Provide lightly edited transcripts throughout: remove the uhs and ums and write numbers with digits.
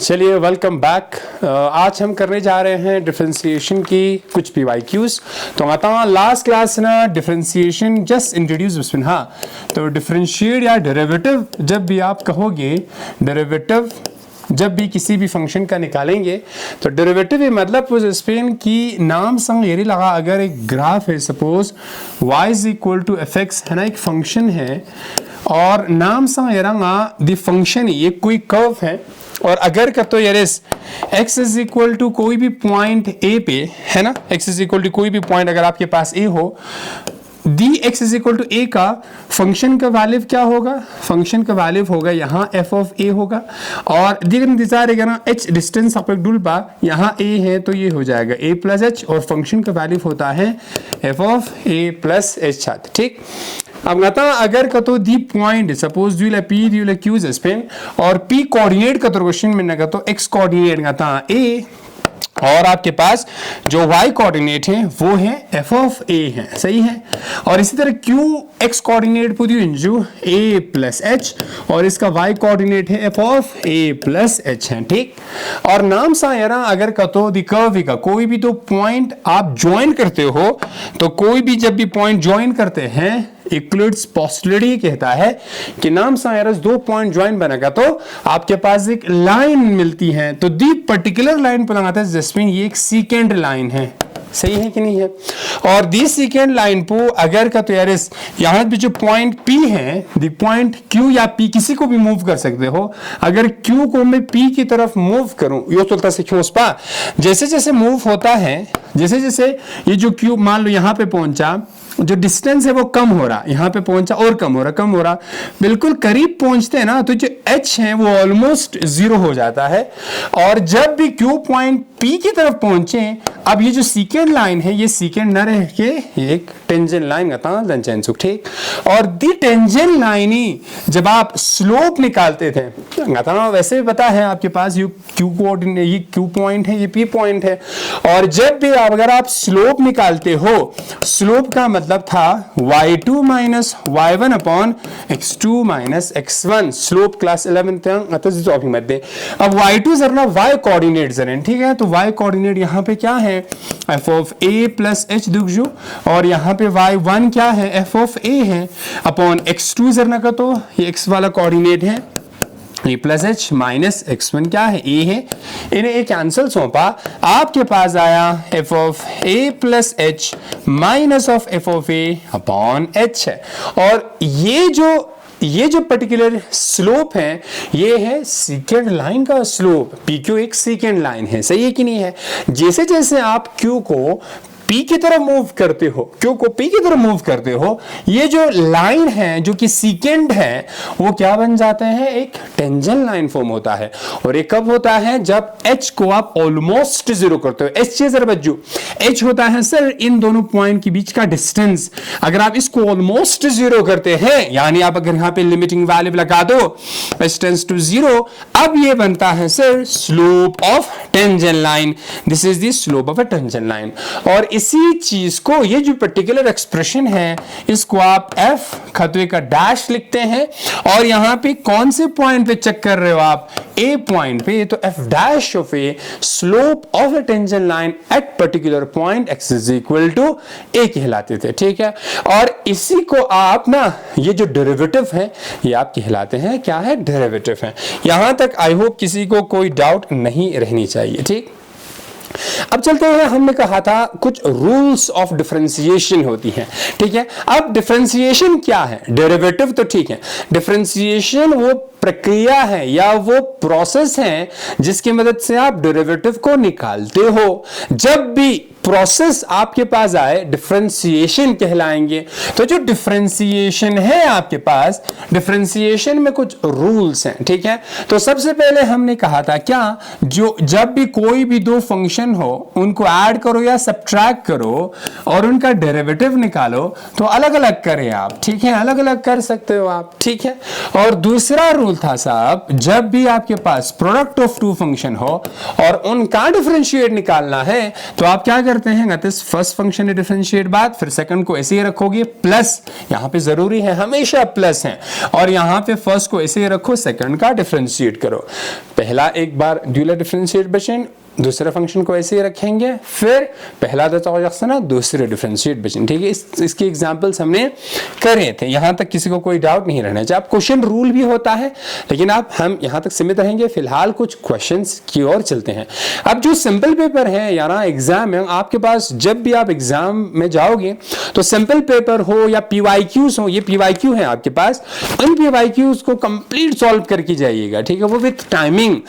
चलिए welcome back. आज हम करने जा रहे हैं डिफरेंशिएशन की कुछ PYQs। तो आता हूँ लास्ट क्लास ना डिफरेंशिएशन जस्ट इंट्रोड्यूस उसमें। हाँ, तो डिफरेंशिएट या डेरिवेटिव जब भी आप कहोगे, डेरिवेटिव जब भी किसी भी फंक्शन का निकालेंगे तो डेरिवेटिव ये मतलब उस स्पेन की नाम संग ये लगा। अगर एक ग्राफ है, suppose y is equal to F X है ना, एक फंक्शन है और नाम संग ये रंगा द फंक्शन ये कोई कर्व है और अगर का तो yes x is equal to कोई भी पॉइंट a पे है ना, x इज इक्वल टू कोई भी पॉइंट अगर आपके पास a हो, the x is equal to a का फंक्शन का वैल्यू क्या होगा? फंक्शन का वैल्यू होगा यहाँ f ऑफ a होगा और इंतजार है ना h डिस्टेंस आप डुल पा, यहाँ a है तो ये हो जाएगा a प्लस h और फंक्शन का वैल्यू होता है f of a plus h छात्र। ठीक, अब कहता अगर का तो दी पॉइंट सपोज ड्यूला p ड्यूला q स्पेन और p कोऑर्डिनेट का तो क्वेश्चन में ना तो x कोऑर्डिनेट कहता a और आपके पास जो y कोऑर्डिनेट है वो है f ऑफ a है, सही है। और इसी तरह q x कोऑर्डिनेट पुदियो इंजू a प्लस h और इसका y कोऑर्डिनेट है f of a plus h है। ठीक, और नाम सा यारा अगर का तो दी कर्व का कोई भी तो पॉइंट आप ज्वाइन करते हो तो कोई भी जब भी पॉइंट ज्वाइन करते हैं इक्लिप्स पोस्टुलेट कहता है कि नाम सायरस दो पॉइंट ज्वाइन बनेगा तो आपके पास एक लाइन मिलती है। तो दी पर्टिकुलर लाइन पर लगाता है जिसमें ये एक सीकेंड लाइन है, सही है कि नहीं है। और दी सेकेंड लाइन को अगर का तो यार यहाँ पे जो पॉइंट P है, दी पॉइंट Q या P किसी को भी मूव कर सकते हो। अगर Q को मैं P की तरफ मूव करूं यो चलता से क्यों पा, जैसे जैसे मूव होता है, जैसे जैसे ये जो Q मान लो यहाँ पे पहुंचा, जो डिस्टेंस है वो कम हो रहा, यहाँ पे पहुंचा और कम हो रहा, कम हो रहा, बिल्कुल करीब पहुंचते हैं ना तो जो h है वो ऑलमोस्ट 0 हो जाता है। और जब भी Q पॉइंट P की तरफ पहुंचे, अब ये जो सीकेंड लाइन है ये सीकेंड न रह के एक टेंजेंट लाइन का दंचन सुख। ठीक, और दी टेंजेंट लाइन ही जब आप स्लोप निकालते थे वैसे भी पता है आपके पास ये Q कोऑर्डिनेट, ये Q पॉइंट है, ये P पॉइंट है। और जब भी अगर आप स्लोप निकालते हो, स्लोप का मतलब था y2 minus y1 upon x2 minus x1। Slope class 11 मध्ये अब y2 जर ना y कोऑर्डिनेट जरें, ठीक है। तो y कोऑर्डिनेट यहाँ पे क्या है f of a plus h दुखजू और यहाँ पे y1 क्या है f ऑफ a है अपॉन x2 जर ना का तो ये x वाला कोऑर्डिनेट है a plus H minus x1 क्या है a है। इन्हें एक कैंसिल सौंपा, आपके पास आया f of a plus H minus of f of a upon h है। और ये जो पर्टिकुलर स्लोप है ये है सेकेंड लाइन का स्लोप। PQ एक सेकेंड लाइन है, सही है कि नहीं है। जैसे जैसे आप Q को P की तरफ मूव करते हो, Q को P की तरफ मूव करते हो, ये जो लाइन है जो कि सीकेंड है वो क्या बन जाते हैं, एक टेंजेंट लाइन फॉर्म होता है। और ये कब होता है, जब h को आप ऑलमोस्ट 0 करते हो। h जरा बज्जू, h होता है सर इन दोनों पॉइंट के बीच का डिस्टेंस। अगर आप इसको ऑलमोस्ट 0 करते हैं, यानी आप अगर यहाँ पे लिमिटिंग वैल्यू लगा दो h टेंड्स टू 0, अब ये बनता है sir slope of tangent line. This is the slope of a tangent line. और इसी चीज को, ये जो पर्टिकुलर एक्सप्रेशन है, इसको आप f खतवे का डैश लिखते हैं और यहां पे कौन से पॉइंट पे चेक कर रहे हो आप, a पॉइंट पे, तो f dash of a slope of a tangent line at particular point x is equal to a कहलाते थे। ठीक है, और इसी को आप ना, ये जो डेरिवेटिव है ये आप कहलाते हैं क्या है, डेरिवेटिव है। यहां तक आई होप किसी को कोई डाउट नहीं रहनी चाहिए। ठीक, अब चलते हैं, हमने कहा था कुछ रूल्स ऑफ डिफरेंशिएशन होती हैं। ठीक है, अब डिफरेंशिएशन क्या है, डेरिवेटिव तो ठीक है, डिफरेंशिएशन वो प्रक्रिया है या वो प्रोसेस है जिसकी मदद से आप डेरिवेटिव को निकालते हो। जब भी प्रोसेस आपके पास आए डिफरेंशिएशन कहलाएंगे। तो जो डिफरेंशिएशन है आपके पास, डिफरेंशिएशन में कुछ रूल्स हैं। ठीक है, तो सबसे पहले हमने कहा था क्या, जो जब भी कोई भी दो फंक्शन हो उनको ऐड करो या सब्ट्रैक्ट करो और उनका डेरिवेटिव निकालो तो अलग अलग करें आप। ठीक है, अलग अलग कर सकते हो आप। ठीक है, और दूसरा रूल रूल था साहब, जब भी आपके पास प्रोडक्ट ऑफ टू फंक्शन हो और उनका डिफरेंशिएट निकालना है तो आप क्या करते हैं, फर्स्ट फंक्शन है डिफरेंशिएट बाद, फिर सेकंड को ऐसे ही रखोगे प्लस, यहां पे जरूरी है हमेशा प्लस है, और यहां पे फर्स्ट को ऐसे ही रखो, सेकंड का डिफरेंशिएट करो। पहला एक बार ड्यूलर डिफरेंशिएट बचें, दूसरे फंक्शन को ऐसे ही रखेंगे, फिर पहला ना दूसरे डिफरेंशिएट बचें। ठीक है, इसके एग्जांपल्स हमने करे थे, यहां तक किसी को कोई डाउट नहीं रहना चाहिए। अब क्वेश्चन रूल भी होता है, लेकिन हम यहां तक सीमित रहेंगे। फिलहाल कुछ क्वेश्चंस की ओर चलते हैं। अब जो सिंपल पेपर है या ना एग्जाम है, आपके पास जब भी आप एग्जाम में जाओगे तो सिंपल पेपर हो या पीवाईक्यूज हो, ये पीवाईक्यू है आपके पास, इन पीवाईक्यूज को कंप्लीट सॉल्व करके जाइएगा। ठीक है, वो विथ टाइमिंग,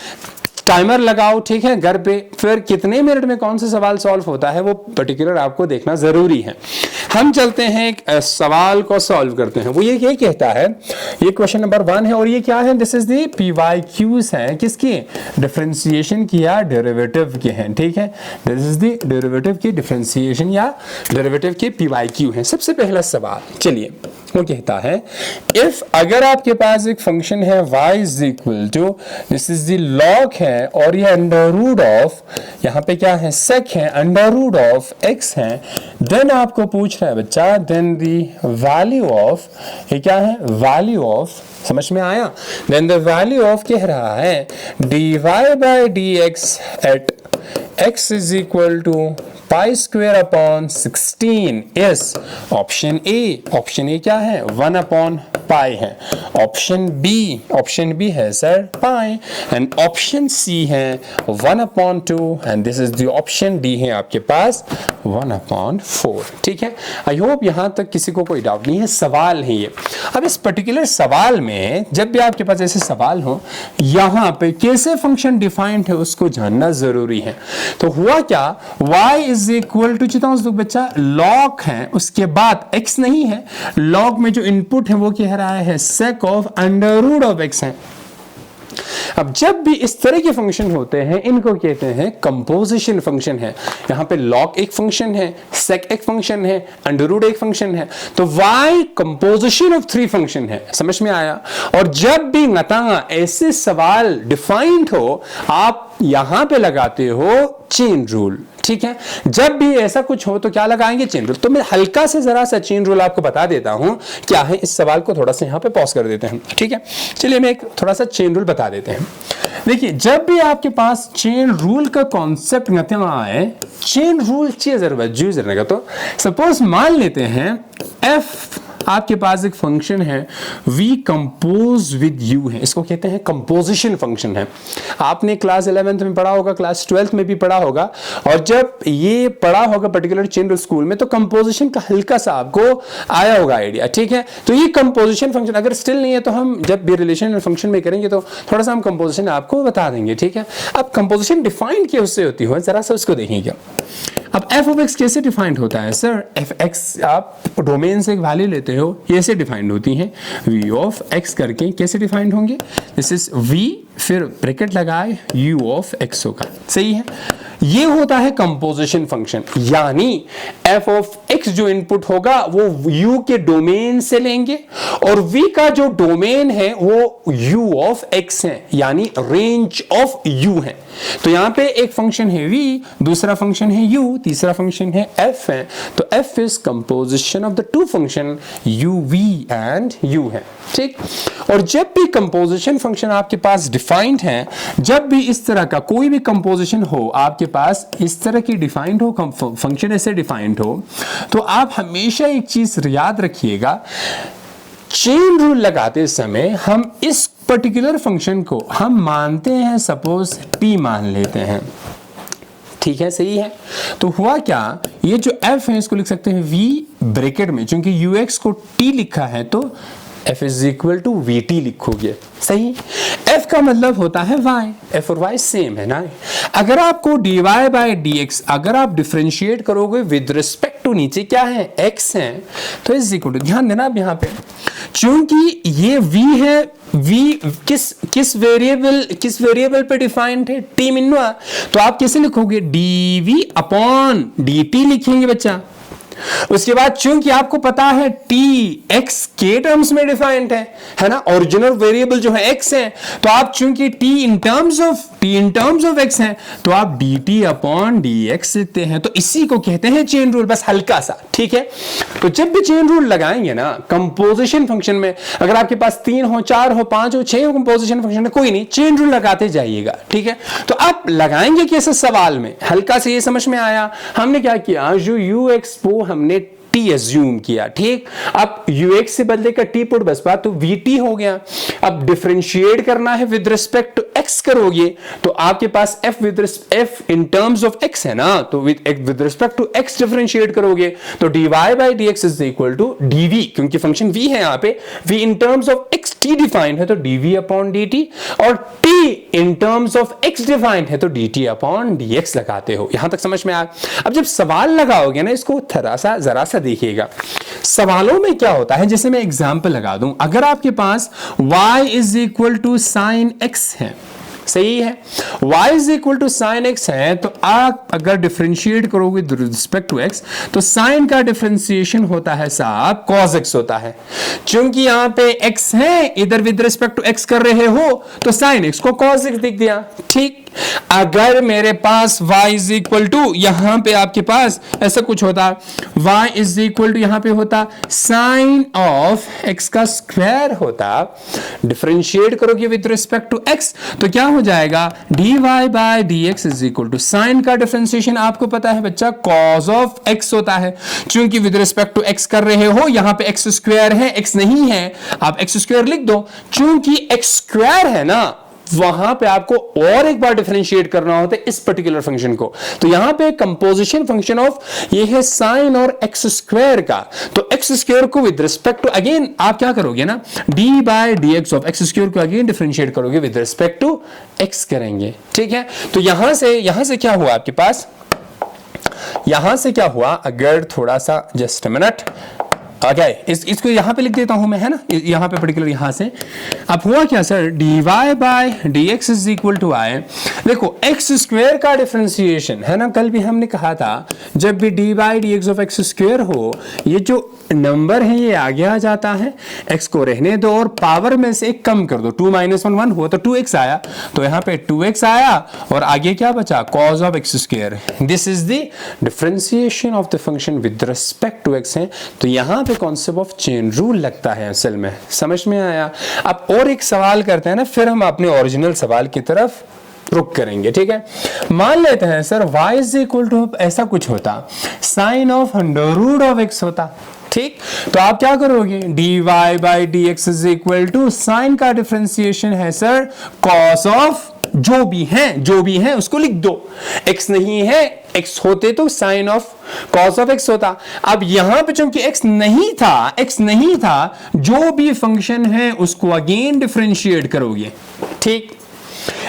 टाइमर लगाओ, ठीक है, घर पे, फिर कितने मिनट में कौन सा सवाल सॉल्व होता है वो पर्टिकुलर आपको देखना जरूरी है। हम चलते हैं एक सवाल को सॉल्व करते हैं। वो ये कहता है, ये क्वेश्चन नंबर 1 है और ये क्या है, दिस इज द पीवाईक्यूज है किसकी, डिफरेंशिएशन की या डेरिवेटिव के हैं। ठीक है, दिस इज द डेरिवेटिव की डिफरेंशिएशन या डेरिवेटिव के पीवाईक्यू हैं। सबसे पहला सवाल, चलिए, वो कहता है इफ, अगर आपके पास एक फंक्शन है y is equal to, this is the log है और ये अंडर रूट ऑफ, यहां पे क्या है, sec है, अंडर रूट ऑफ x है, देन आपको पूछ रहा है बच्चा, देन द वैल्यू ऑफ, ये क्या है, वैल्यू ऑफ, समझ में आया, देन द वैल्यू ऑफ कह रहा है dy by dx at x is equal to pi square upon 16 is option A. Option A क्या है, 1 अपॉन पाई है। ऑप्शन बी है sir pi, and option C है 1 upon 2, and this is the option D है आपके पास 1 upon 4। ठीक है, I hope यहां तक किसी को कोई डाउट नहीं है। सवाल है ये। अब इस पर्टिकुलर सवाल में जब भी आपके पास ऐसे सवाल हो, यहां पे कैसे फंक्शन डिफाइंड है उसको जानना जरूरी है। तो हुआ क्या, y इज इक्वल टू, बच्चा log है, उसके बाद x नहीं है, log में जो इनपुट है वो कह रहा है sec of under root of x है। अब जब भी इस तरह के फंक्शन होते हैं, इनको कहते हैं कंपोजिशन फंक्शन है। यहां पे log एक फंक्शन है, sec एक फंक्शन है, अंडर रूट एक फंक्शन है, तो y कंपोजिशन ऑफ 3 फंक्शन है। समझ में आया। और जब भी ऐसे सवाल डिफाइंड हो, आप यहां पे लगाते हो चेन रूल। ठीक है, जब भी ऐसा कुछ हो तो क्या लगाएंगे, चेन रूल। तो मैं हल्का से जरा सा चेन रूल आपको बता देता हूं क्या है। इस सवाल को थोड़ा सा यहां पे पॉज कर देते हैं। ठीक है, चलिए मैं एक थोड़ा सा चेन रूल बता देते हैं। देखिए, जब भी आपके पास चेन रूल का कॉन्सेप्ट आए, चेन रूल जरूर तो सपोज मान लेते हैं f आपके पास एक फंक्शन है v कंपोज विद u है, इसको कहते हैं कंपोजिशन फंक्शन है। आपने क्लास 11th में पढ़ा होगा, क्लास 12th में भी पढ़ा होगा, और जब ये पढ़ा होगा पर्टिकुलर चेन रूल स्कूल में, तो कंपोजिशन का हल्का सा आपको आया होगा आइडिया। ठीक है, तो ये कंपोजिशन फंक्शन अगर स्टिल नहीं है तो हम जब भी रिलेशन फंक्शन में करेंगे तो थोड़ा सा हम कंपोजिशन आपको बता देंगे। ठीक है, अब कंपोजिशन डिफाइंड क्या उससे होती है, जरा सा उसको देखेंगे। अब f ऑफ x कैसे डिफाइंड होता है सर, f x आप डोमेन से एक वैल्यू लेते हो, ये ऐसे डिफाइंड होती है, v ऑफ x करके कैसे डिफाइंड होंगे, दिस इज v, फिर ब्रैकेट लगाए u ऑफ x होगा। सही है, ये होता है कंपोजिशन फंक्शन, यानी f ऑफ x जो इनपुट होगा वो u के डोमेन से लेंगे, और v का जो डोमेन है वो u ऑफ x है, यानी रेंज ऑफ u है। तो यहां पे एक फंक्शन है v, दूसरा फंक्शन है u, तीसरा फंक्शन है f है, तो f is composition of the two function u v and u है। ठीक, और जब भी कंपोजिशन फंक्शन आपके पास डिफाइंड है, जब भी इस तरह का कोई भी कंपोजिशन हो आपके पास, इस तरह की डिफाइंड हो, फंक्शन ऐसे डिफाइंड हो, तो आप हमेशा एक चीज याद रखिएगा, चेन रूल लगाते समय हम इस पर्टिकुलर फंक्शन को हम मानते हैं, सपोज p मान लेते हैं। ठीक है, सही है। तो हुआ क्या, ये जो f है इसको लिख सकते हैं v ब्रैकेट में, क्योंकि ux को t लिखा है तो f is equal to vt लिखोगे। सही, f का मतलब होता है y, f और y सेम है ना। अगर आपको dy बाय dx अगर आप डिफरेंशिएट करोगे विद रिस्पेक्ट टू नीचे क्या है, x है, तो इज इक्वल टू, ध्यान देना आप यहाँ पे, क्योंकि ये v है, v किस वेरिएबल पे डिफाइंड है, t मिनवा, तो आप कैसे लिखोगे, dv अपॉन dt लिखेंगे बच्चा। उसके बाद चूंकि आपको पता है टी एक्स के टर्म्स में डिफाइंड है ना, ओरिजिनल वेरिएबल जो है एक्स है, तो आप चूंकि T in terms of x है तो आप D T upon d x लिखते हैं। तो इसी को कहते हैं चेन रूल, बस हल्का सा, ठीक है। तो जब भी चेन रूल लगाएंगे ना कंपोजिशन फंक्शन में, अगर आपके पास 3 हो, 4 हो, 5 हो, 6 हो कंपोजिशन फंक्शन में, कोई नहीं, चेन रूल लगाते जाइएगा, ठीक है। तो आप लगाएंगे कैसे सवाल में, हल्का से ये समझ में आया। हमने क्या किया, जो यू एक्स को हमने टी एज्यूम किया, ठीक। अब ux से बदले का टी पुट बस बात, तो vt हो गया। अब डिफरेंशिएट करना है विद रिस्पेक्ट टू x करोगे तो आपके पास f in terms of x है ना, तो with respect to x differentiate करोगे तो dy by dx is equal to dv, क्योंकि फंक्शन v है यहां पे, v in terms of x t defined है तो dv अपॉन dt, और t in terms of x defined है तो dt अपॉन dx लगाते हो। यहां तक समझ में आया। अब जब सवाल लगाओगे ना, इसको जरा सा देखिएगा सवालों में क्या होता है। जैसे मैं एग्जांपल लगा दूं, अगर आपके पास y is equal to sine x है, सही है, y is equal to sine x है, तो आप अगर डिफरेंशिएट करोगे विद रिस्पेक्ट टू x तो साइन का डिफरेंशिएशन होता है साहब cos x होता है। क्योंकि यहां पे x है, इधर विद रिस्पेक्ट टू x कर रहे हो तो साइन x को cos x लिख दिया, ठीक। अगर मेरे पास y इज इक्वल टू, यहां पे आपके पास ऐसा कुछ होता, y इज इक्वल टू यहां पे होता साइन ऑफ x का स्क्वायर होता, डिफरेंशिएट करोगे विद रिस्पेक्ट टू x तो क्या हो जाएगा, dy by dx is equal to sine का डिफरेंशिएशन आपको पता है बच्चा cos ऑफ x होता है। क्योंकि विद रिस्पेक्ट टू x कर रहे हो, यहां पे x स्क्वायर है, x नहीं है, आप x स्क्वायर लिख दो। क्योंकि x स्क्वायर है ना, वहां पे आपको और एक बार डिफरेंशिएट करना होता है इस पर्टिकुलर फंक्शन को। तो यहां पे कंपोजिशन फंक्शन ऑफ ये है साइन और एक्स स्क्वायर का, तो एक्स स्क्वायर को विद रिस्पेक्ट टू, अगेन आप क्या करोगे ना, d by d x of x square को अगेन डिफरेंशिएट करोगे विद रिस्पेक्ट टू एक्स करेंगे, ठीक है। तो यहां से क्या हुआ आपके पास, यहां से क्या हुआ, अगर थोड़ा सा जस्ट मिनट, ओके, इसको यहां पे लिख देता हूं मैं, है ना, यहां पे पर्टिकुलर यहां से। अब हुआ क्या sir, dy by dx is equal to I. देखो एक्स स्क्वायर का डिफरेंशिएशन है ना, कल भी हमने कहा था जब भी dy by dx of x square हो, ये जो नंबर है ये आगे आ जाता है, x को रहने दो और पावर में से एक कम कर दो, 2 - 1 1 हो तो 2x आया, तो यहां पे 2x आया और आगे क्या बचा, cos of x square. This is the differentiation of the function with respect to x है। तो यहां कॉन्सेप्ट ऑफ चेन रूल लगता है असल में, समझ में आया। अब और एक सवाल करते हैं ना, फिर हम अपने ओरिजिनल सवाल की तरफ रुक करेंगे, ठीक है। मान लेते हैं sir y is equal to, ऐसा कुछ होता, sine of under root of x होता, ठीक। तो आप क्या करोगे, dy by dx is equal to sine का डिफरेंशिएशन है सर cos ऑफ जो भी है उसको लिख दो, x नहीं है, x होते तो sine of cos of x होता। अब यहां पे चूंकि x नहीं था, जो भी फंक्शन है उसको अगेन डिफरेंशिएट करोगे, ठीक।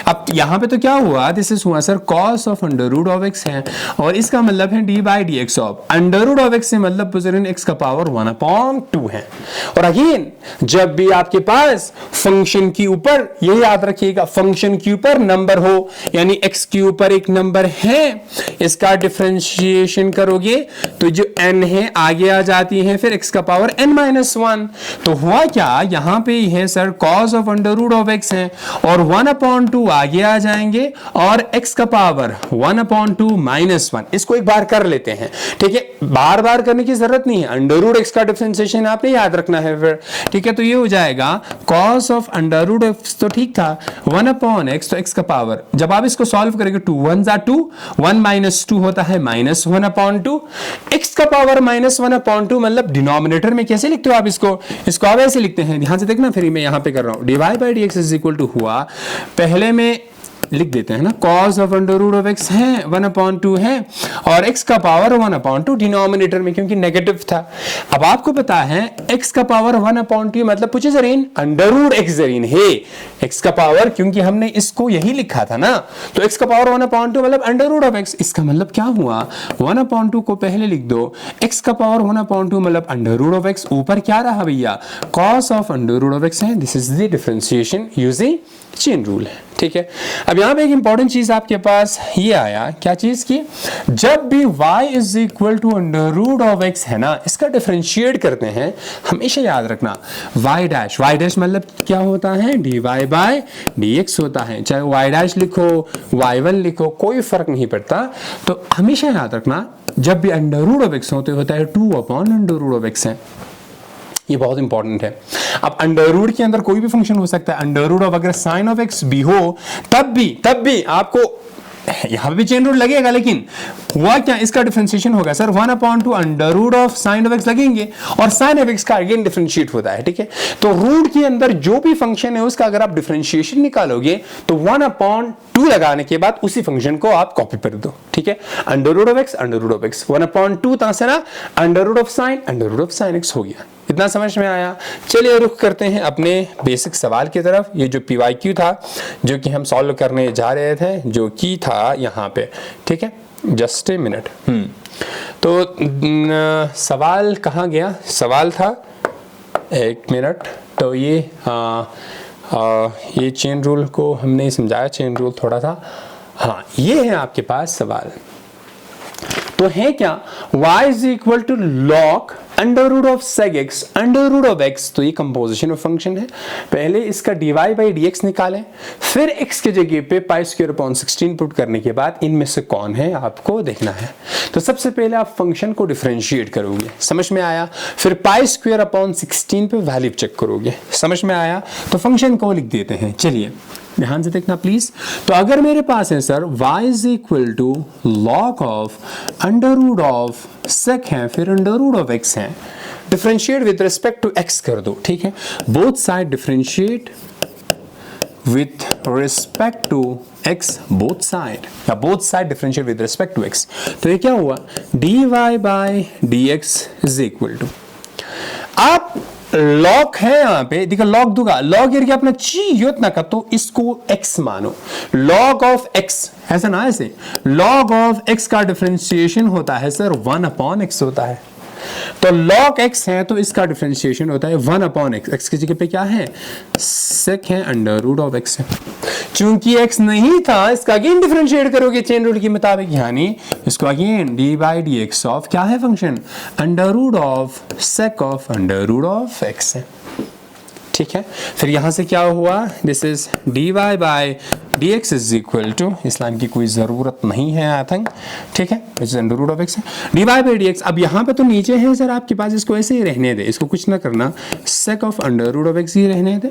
अब यहां पे तो क्या हुआ, दिस इज हुआ sir cos of under root of x है, और इसका मतलब है d by d x of under root of x से मतलब पुजरन x का पावर 1/2 है। और अगेन जब भी आपके पास फंक्शन के ऊपर, ये याद रखिएगा, फंक्शन के ऊपर नंबर हो, यानी x के ऊपर एक नंबर है, इसका डिफरेंशिएशन करोगे तो जो n है आगे आ जाती है फिर x का पावर n-1। तो हुआ क्या, यहां पे है sir cos of under root of x है और 1/2 आगे आ जाएंगे और x का पावर 1/2 -1। इसको एक बार कर लेते हैं, ठीक है, बार बार करने की जरूरत नहीं है, अंडर रूट x का डिफरेंशिएशन आपने याद रखना है फिर, ठीक है। तो ये हो जाएगा cos of under root x, तो ठीक था, 1/x, तो x का पावर, जब आप इसको सॉल्व करेंगे 2 1 जा 2, 1 - 2 होता है -1/2, x का पावर -1/2, मतलब डिनोमिनेटर में कैसे लिखते हो आप इसको आप ऐसे लिखते हैं, ध्यान से देखना, फिर मैं यहां पे कर रहा हूं, dy by dx is equal to हुआ, पहले में लिख देते हैं ना, cos of under root of x है 1/2 है और x का पावर 1/2 डिनोमिनेटर में, क्योंकि नेगेटिव था। अब आपको पता है x का पावर 1/2 मतलब कुछ जरीन अंडर रूट x जरीन है, x का पावर, क्योंकि हमने इसको यही लिखा था ना, तो x का पावर 1/2 मतलब अंडर रूट ऑफ x। इसका मतलब क्या हुआ, 1/2 को पहले लिख दो, x का पावर 1/2 मतलब अंडर रूट ऑफ x, ऊपर क्या रहा भैया, cos of under root of x है। This is the differentiation using chain rule है, ठीक। ठीक है। अब यहाँ पे एक इंपॉर्टेंट चीज आपके पास ये आया, क्या चीज की, जब भी y is equal to under root of x है ना, इसका डिफरेंशिएट करते हैं, हमेशा याद रखना y डैश मतलब क्या होता है, dy बाय dx होता है। चाहे y डैश लिखो y1 लिखो कोई फर्क नहीं पड़ता। तो हमेशा याद रखना जब भी अंडर रूट ऑफ x होता है 2 upon under root of x है। ये बहुत इंपॉर्टेंट है। अब अंडर रूट के अंदर कोई भी फंक्शन हो सकता है। अंडर रूट ऑफ अगर साइन ऑफ एक्स भी हो तब भी आपको यहां भी चेन रूल लगेगा, लेकिन हुआ क्या, इसका डिफरेंशिएशन होगा sir 1/2 under root of sine of x लगेंगे और साइन ऑफ एक्स का अगेन डिफरेंशिएट होता है, ठीक है। तो रूट के अंदर जो भी फंक्शन है उसका अगर आप डिफरेंशिएशन निकालोगे तो 1/2 लगाने के बाद उसी फंक्शन को आप कॉपी कर दो, ठीक है। अंडर रूट ऑफ एक्स 1/2 ता से ना under root of sine x हो गया। इतना समझ में आया। चलिए रुख करते हैं अपने बेसिक सवाल की तरफ। ये जो PYQ था जो कि हम सॉल्व करने जा रहे थे, जो कि था यहाँ पे, ठीक है, जस्ट ए मिनट। तो सवाल कहाँ गया, सवाल था, एक मिनट। तो ये चेन रूल को हमने समझाया, चेन रूल थोड़ा था, हाँ ये है आपके पास सवाल। तो है क्या, y is equal to log under root of sec x under root of x. तो ये कंपोजिशन ऑफ फंक्शन है। पहले इसका dy बाई dx निकालें, फिर x के जगह पे पाई स्क्वायर अपॉन 16 पुट करने के बाद इनमें से कौन है आपको देखना है। तो सबसे पहले आप फंक्शन को डिफरेंशिएट करोगे, समझ में आया, फिर पाई स्क्वायर अपॉन 16 पे वैल्यू चेक करोगे, समझ में आया। तो फंक्शन को लिख देते हैं, चलिए ध्यान से देखना प्लीज। तो अगर मेरे पास है sir y is equal to log of under root of sec है, फिर अंडर रूट ऑफ x है, differentiate with respect to x कर दो, ठीक है। Both side differentiate with respect to x, both side, या both side differentiate with respect to x। तो ये क्या हुआ, dy by dx is equal to, आप लॉग है यहाँ पे, देखो लॉग दूंगा, लॉग एरिया अपना ची ना का, तो इसको x मानो, लॉग ऑफ x, ऐसा ना, ऐसे लॉग ऑफ x का डिफरेंशिएशन होता है सर 1/x होता है। तो log x है तो इसका डिफरेंशिएशन होता है 1/x। x की जगह पे क्या है, sec है, अंडर रूट ऑफ x है। चूंकि x नहीं था, इसका अगेन डिफरेंशिएट करोगे चेन रूल के मुताबिक, यानी इसको again dy by dx of क्या है function, under root of sec of under root of x है, ठीक है। फिर यहां से क्या हुआ, this is dy by dx is equal to, इस्लाम की कोई जरूरत नहीं है आई थिंक, ठीक है, is under root of x है, dy बाय dx। अब यहां पे तो नीचे है सर आपके पास, इसको ऐसे ही रहने दे, इसको कुछ ना करना, sec of under root of x ही रहने दे।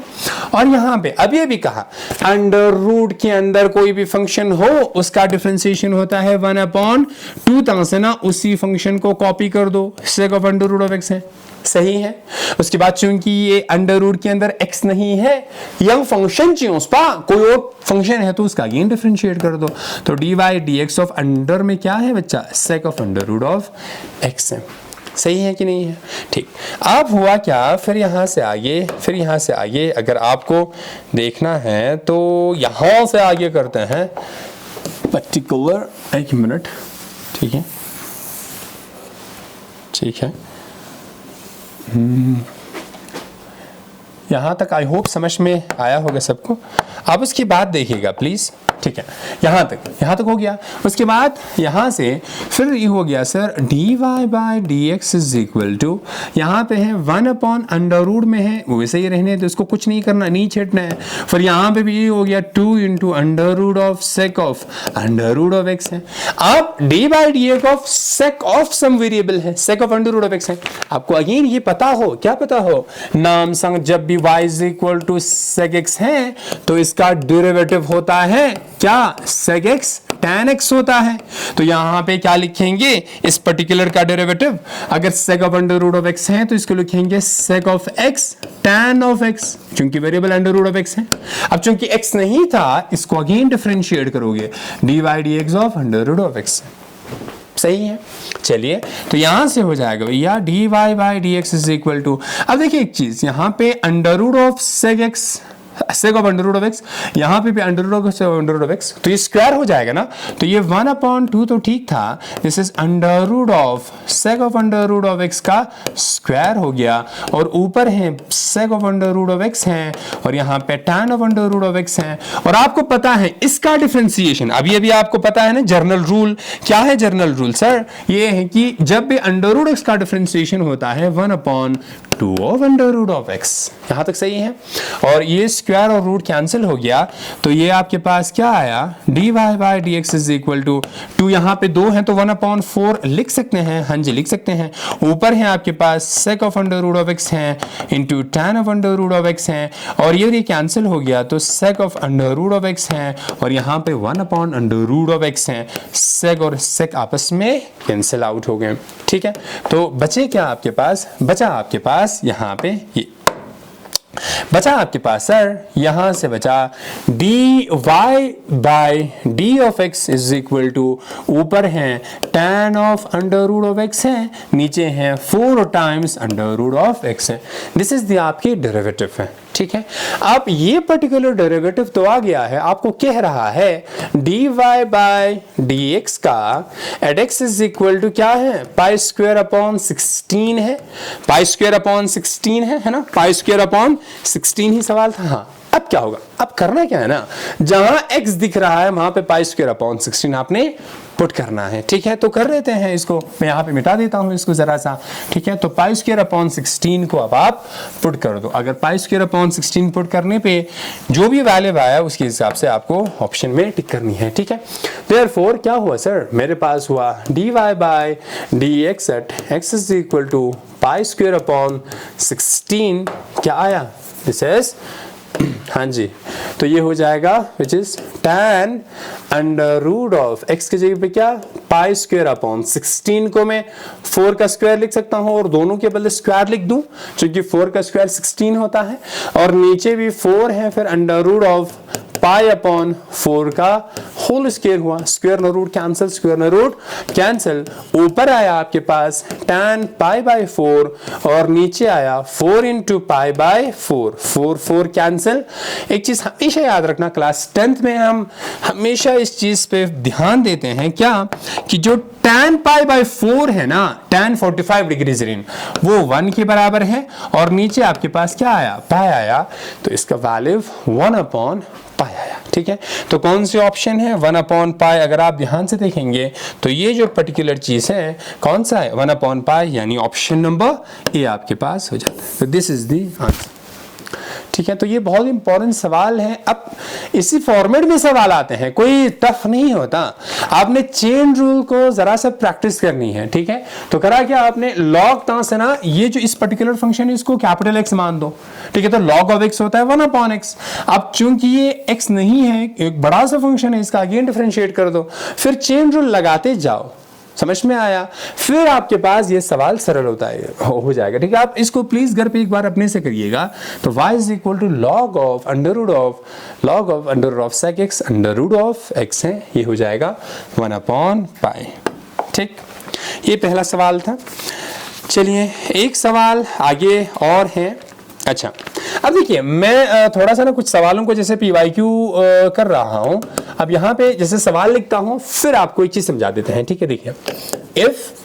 और यहां पे अब ये भी कहा, अंडर रूट के अंदर कोई भी फंक्शन हो उसका डिफरेंशिएशन होता है 1/2 ता से ना उसी फंक्शन को कॉपी कर दो, sec of under root of x है, सही है। उसके बाद चूंकि ये अंडर रूट के अंदर x नहीं है, यह फंक्शन चाहिए उस पर कोई और फंक्शन है तो उसका अगेन डिफरेंशिएट कर दो। तो dy dx ऑफ अंडर में क्या है बच्चा, sec of under root of x है, सही है कि नहीं है, ठीक। अब हुआ क्या, फिर यहां से आगे अगर आपको देखना है तो यहां से आगे करते हैं पर्टिकुलर, एक मिनट, ठीक है, ठीक है। यहां तक आई होप समझ में आया होगा सबको। आप उसकी बात देखिएगा प्लीज, ठीक है, यहां तक हो गया। उसके बाद यहां से फिर ये हो गया sir dy by dx is equal to, यहां पे है 1/ अंडर रूट में है, वैसे ही रहने तो इसको कुछ नहीं करना, नहीं छेड़ना है। फिर यहां पे भी ये हो गया 2 × under root of sec of under root of x है। अब dy by dx of sec of some variable है, sec of under root of x है। आपको अगेन ये पता हो, क्या पता हो, नाम संग जब भी y is equal to sec x है तो इसका डेरिवेटिव होता है क्या, sec x tan x होता है। तो यहां पे क्या लिखेंगे, इस पर्टिकुलर का डेरिवेटिव, अगर sec of under root of x है तो इसको लिखेंगे sec of x tan of x, क्योंकि variable under root of x है। अब चूंकि x नहीं था, इसको अगेन डिफरेंशिएट करोगे, dy dx of under root of x, सही है। चलिए तो यहां से हो जाएगा भैया dy by dx is equal to, अब देखिए एक चीज, यहां पे under root of sec x sec of under root of x, यहाँ पे भी अंडर रूट ऑफ एक्स, तो ये स्क्वायर हो जाएगा ना, तो ये 1/2 तो ठीक था, this is under root of sec of under root of x का स्क्वायर हो गया, और ऊपर है sec of under root of x है, और यहाँ पे tan of under root of x है। और आपको पता है इसका डिफरेंशिएशन, अभी आपको पता है ना जनरल रूल, क्या है जनरल रूल सर? ये है कि जब भी अंडर रूट एक्स का डिफरेंशिएशन होता है 1/2 of under root of x, यहां तक सही है। और ये स्क्वायर और रूट कैंसिल हो गया, तो ये आपके पास क्या आया, dy by d x is equal to 2, यहाँ पे 2 है तो 1/4 लिख सकते हैं, हाँ जी लिख सकते हैं। ऊपर है आपके पास sec of under root of x है into tan of under root of x है, और ये कैंसिल हो गया तो sec of under root of x है, और यहाँ पे 1/√ऑफ एक्स है, sec और sec आपस में कैंसिल आउट हो गए, ठीक है। तो बचे क्या आपके पास, बचा आपके पास यहाँ पे ये बचा आपके पास सर, यहां से बचा dy by d of x is equal to, ऊपर है tan of under root of x है, नीचे है 4 times under root of x है, दिस इज द आपकी डेरिवेटिव है, ठीक है। अब ये पर्टिकुलर डेरिवेटिव तो आ गया है, आपको कह रहा है dy बाई डी एक्स का at x is equal to क्या है, पाई स्क्वायर अपॉन 16 है, पाई स्क्वायर अपॉन 16 है ना, पाई स्क्वायर अपॉन 16 ही सवाल था। हाँ अब क्या होगा, अब करना क्या है ना, जहां x दिख रहा है वहां पे पाई स्क्वायर अपॉन 16 आपने पुट करना है, ठीक है। तो कर लेते हैं इसको, मैं यहाँ पे मिटा देता हूँ इसको जरा सा, ठीक है। तो पाई स्क्वायर अपॉन 16 को अब आप पुट कर दो, अगर पाई स्क्वायर अपॉन 16 पुट करने पे जो भी वैल्यू आया उसके हिसाब से आपको ऑप्शन में टिक करनी है, ठीक है। देयरफॉर क्या हुआ सर, मेरे पास हुआ dy by d x at x is equal to pi square upon 16, क्या आया, दिस इज हाँ जी, तो ये हो जाएगा which is tan under root of x की जगह पे क्या, पाई स्क्वायर अपॉन 16 को मैं 4 का स्क्वायर लिख सकता हूं और दोनों के बदले स्क्वायर लिख दूं, क्योंकि 4 का स्क्वायर 16 होता है, और नीचे भी 4 है, फिर under root of pi upon 4 का होल स्क्वायर हुआ, स्क्वायर न रूट कैंसिल, स्क्वायर न रूट कैंसिल, ऊपर आया आपके पास tan पाई बाई 4 और नीचे आया 4 इंटू पाई बाई 4, 4 कैंसिल। एक चीज हमेशा याद रखना, क्लास 10th में हम हमेशा इस चीज पे ध्यान देते हैं क्या, कि जो tan पाई बाई 4 है ना, tan 45 डिग्री इन, वो 1 के बराबर है, और नीचे आपके पास क्या आया, पाई आया, तो इसका वैल्यू 1/पाई आया, ठीक है। तो कौन सी ऑप्शन है, 1/पाई। अगर आप ध्यान से देखेंगे तो ये जो पर्टिकुलर चीज है कौन सा है, 1/पाई, यानी ऑप्शन नंबर ए आपके पास हो जाता है। तो दिस इज द आंसर, ठीक है। तो ये बहुत इंपॉर्टेंट सवाल है, अब इसी फॉर्मेट में सवाल आते हैं, कोई टफ नहीं होता, आपने चेन रूल को जरा सा प्रैक्टिस करनी है, ठीक है। तो करा क्या आपने, लॉग ता से ना ये जो इस पर्टिकुलर फंक्शन है इसको कैपिटल एक्स मान दो, ठीक है। तो लॉग ऑफ एक्स होता है 1/x, अब चूंकि ये एक्स नहीं है, एक बड़ा सा फंक्शन है, इसका अगेन डिफरेंशिएट कर दो, फिर चेन रूल लगाते जाओ, समझ में आया, फिर आपके पास ये सवाल सरल होता है, हो जाएगा, ठीक है। आप इसको प्लीज घर पे एक बार अपने से करिएगा। तो y is equal to log of under root of sec x under root of x है, ये हो जाएगा 1/पाई, ठीक। ये पहला सवाल था। चलिए एक सवाल आगे और है। अच्छा अब देखिए, मैं थोड़ा सा ना कुछ सवालों को जैसे PYQ कर रहा हूं, अब यहाँ पे जैसे सवाल लिखता हूं फिर आपको एक चीज समझा देते हैं, ठीक है। देखिए इफ